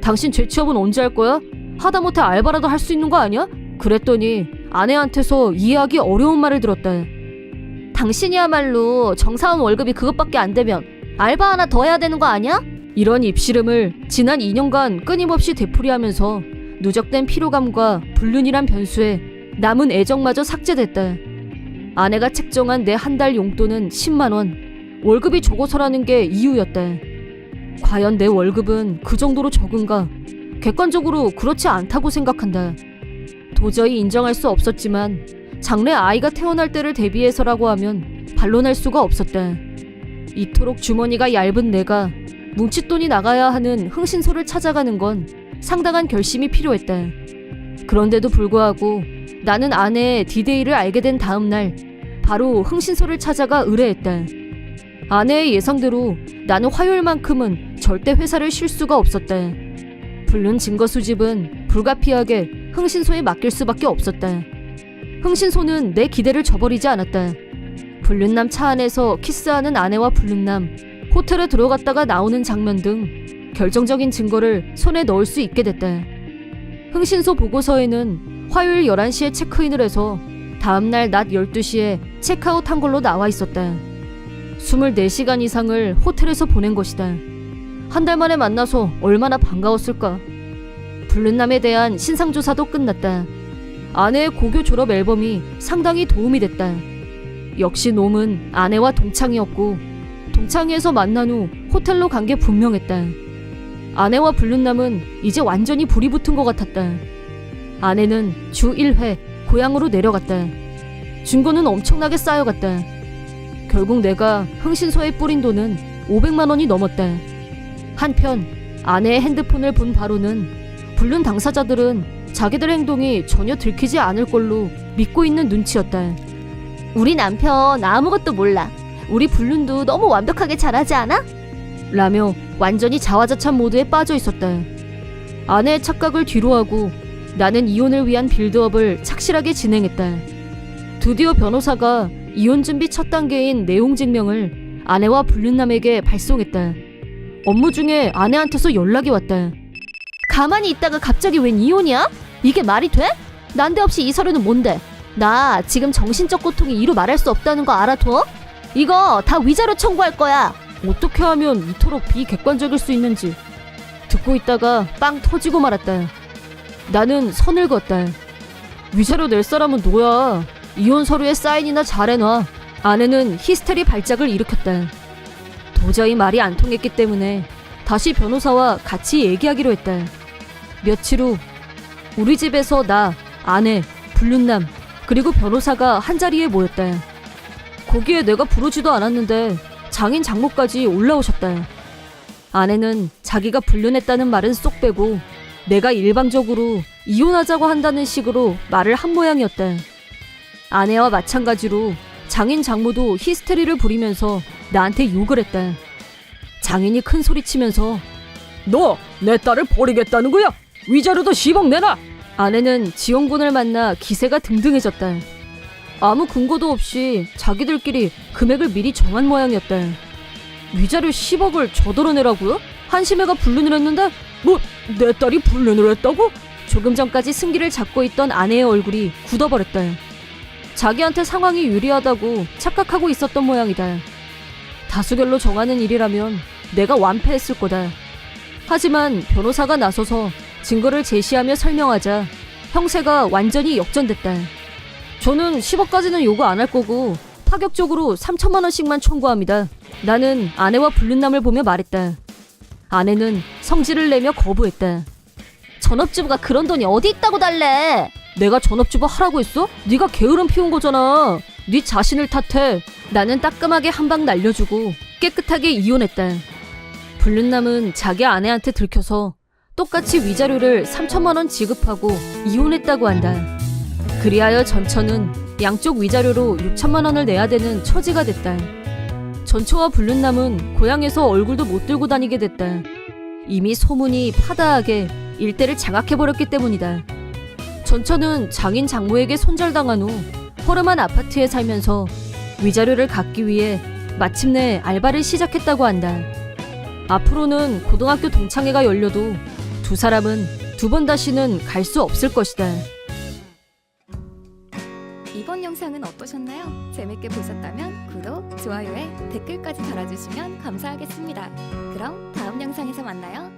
당신 재취업은 언제 할 거야? 하다못해 알바라도 할 수 있는 거 아니야? 그랬더니 아내한테서 이해하기 어려운 말을 들었다. 당신이야말로 정사원 월급이 그것밖에 안 되면 알바 하나 더 해야 되는 거 아니야? 이런 입씨름을 지난 2년간 끊임없이 되풀이하면서 누적된 피로감과 불륜이란 변수에 남은 애정마저 삭제됐다. 아내가 책정한 내 한 달 용돈은 10만 원. 월급이 적어서라는 게 이유였다. 과연 내 월급은 그 정도로 적은가? 객관적으로 그렇지 않다고 생각한다. 도저히 인정할 수 없었지만 장래 아이가 태어날 때를 대비해서라고 하면 반론할 수가 없었다. 이토록 주머니가 얇은 내가 뭉칫돈이 나가야 하는 흥신소를 찾아가는 건 상당한 결심이 필요했다. 그런데도 불구하고 나는 아내의 디데이를 알게 된 다음 날 바로 흥신소를 찾아가 의뢰했다. 아내의 예상대로 나는 화요일만큼은 절대 회사를 쉴 수가 없었다. 불륜 증거 수집은 불가피하게 흥신소에 맡길 수밖에 없었다. 흥신소는 내 기대를 저버리지 않았다. 불륜남 차 안에서 키스하는 아내와 불륜남, 호텔에 들어갔다가 나오는 장면 등 결정적인 증거를 손에 넣을 수 있게 됐다. 흥신소 보고서에는 화요일 11시에 체크인을 해서 다음날 낮 12시에 체크아웃한 걸로 나와 있었다. 24시간 이상을 호텔에서 보낸 것이다. 한 달 만에 만나서 얼마나 반가웠을까. 불륜남에 대한 신상조사도 끝났다. 아내의 고교 졸업 앨범이 상당히 도움이 됐다. 역시 놈은 아내와 동창이었고 동창회에서 만난 후 호텔로 간 게 분명했다. 아내와 불륜남은 이제 완전히 불이 붙은 것 같았다. 아내는 주 1회 고향으로 내려갔다. 증거는 엄청나게 쌓여갔다. 결국 내가 흥신소에 뿌린 돈은 500만 원이 넘었다. 한편 아내의 핸드폰을 본 바로는 불륜 당사자들은 자기들 행동이 전혀 들키지 않을 걸로 믿고 있는 눈치였다. 우리 남편 아무것도 몰라. 우리 불륜도 너무 완벽하게 잘하지 않아? 라며 완전히 자화자찬 모드에 빠져 있었다. 아내의 착각을 뒤로하고 나는 이혼을 위한 빌드업을 착실하게 진행했다. 드디어 변호사가 이혼 준비 첫 단계인 내용 증명을 아내와 불륜남에게 발송했다. 업무 중에 아내한테서 연락이 왔다. 가만히 있다가 갑자기 웬 이혼이야? 이게 말이 돼? 난데없이 이 서류는 뭔데? 나 지금 정신적 고통이 이루 말할 수 없다는 거 알아둬? 이거 다 위자료 청구할 거야. 어떻게 하면 이토록 비객관적일 수 있는지 듣고 있다가 빵 터지고 말았다. 나는 선을 그었다. 위자료 낼 사람은 너야. 이혼 서류에 사인이나 잘해놔. 아내는 히스테리 발작을 일으켰다. 도저히 말이 안 통했기 때문에 다시 변호사와 같이 얘기하기로 했다. 며칠 후 우리 집에서 나, 아내, 불륜남, 그리고 변호사가 한자리에 모였다. 거기에 내가 부르지도 않았는데 장인 장모까지 올라오셨다. 아내는 자기가 불륜했다는 말은 쏙 빼고 내가 일방적으로 이혼하자고 한다는 식으로 말을 한 모양이었다. 아내와 마찬가지로 장인 장모도 히스테리를 부리면서 나한테 욕을 했다. 장인이 큰 소리치면서 너 내 딸을 버리겠다는 거야? 위자료도 10억 내놔! 아내는 지원군을 만나 기세가 등등해졌다. 아무 근거도 없이 자기들끼리 금액을 미리 정한 모양이었다. 위자료 10억을 저더러 내라고요? 한심해가 불륜을 했는데 뭐 내 딸이 불륜을 했다고? 조금 전까지 승기를 잡고 있던 아내의 얼굴이 굳어버렸다. 자기한테 상황이 유리하다고 착각하고 있었던 모양이다. 다수결로 정하는 일이라면 내가 완패했을 거다. 하지만 변호사가 나서서 증거를 제시하며 설명하자 형세가 완전히 역전됐다. 저는 10억까지는 요구 안 할 거고 파격적으로 3천만 원씩만 청구합니다. 나는 아내와 불륜남을 보며 말했다. 아내는 성질을 내며 거부했다. 전업주부가 그런 돈이 어디 있다고 달래? 내가 전업주부 하라고 했어? 네가 게으름 피운 거잖아. 네 자신을 탓해. 나는 따끔하게 한 방 날려주고 깨끗하게 이혼했다. 불륜남은 자기 아내한테 들켜서 똑같이 위자료를 3천만 원 지급하고 이혼했다고 한다. 그리하여 전처는 양쪽 위자료로 6천만 원을 내야 되는 처지가 됐다. 전처와 불륜남은 고향에서 얼굴도 못 들고 다니게 됐다. 이미 소문이 파다하게 일대를 장악해버렸기 때문이다. 전처는 장인 장모에게 손절당한 후 허름한 아파트에 살면서 위자료를 갚기 위해 마침내 알바를 시작했다고 한다. 앞으로는 고등학교 동창회가 열려도 두 사람은 두 번 다시는 갈 수 없을 것이다. 이번 영상은 어떠셨나요? 재밌게 보셨다면 구독, 좋아요에 댓글까지 달아주시면 감사하겠습니다. 그럼 다음 영상에서 만나요.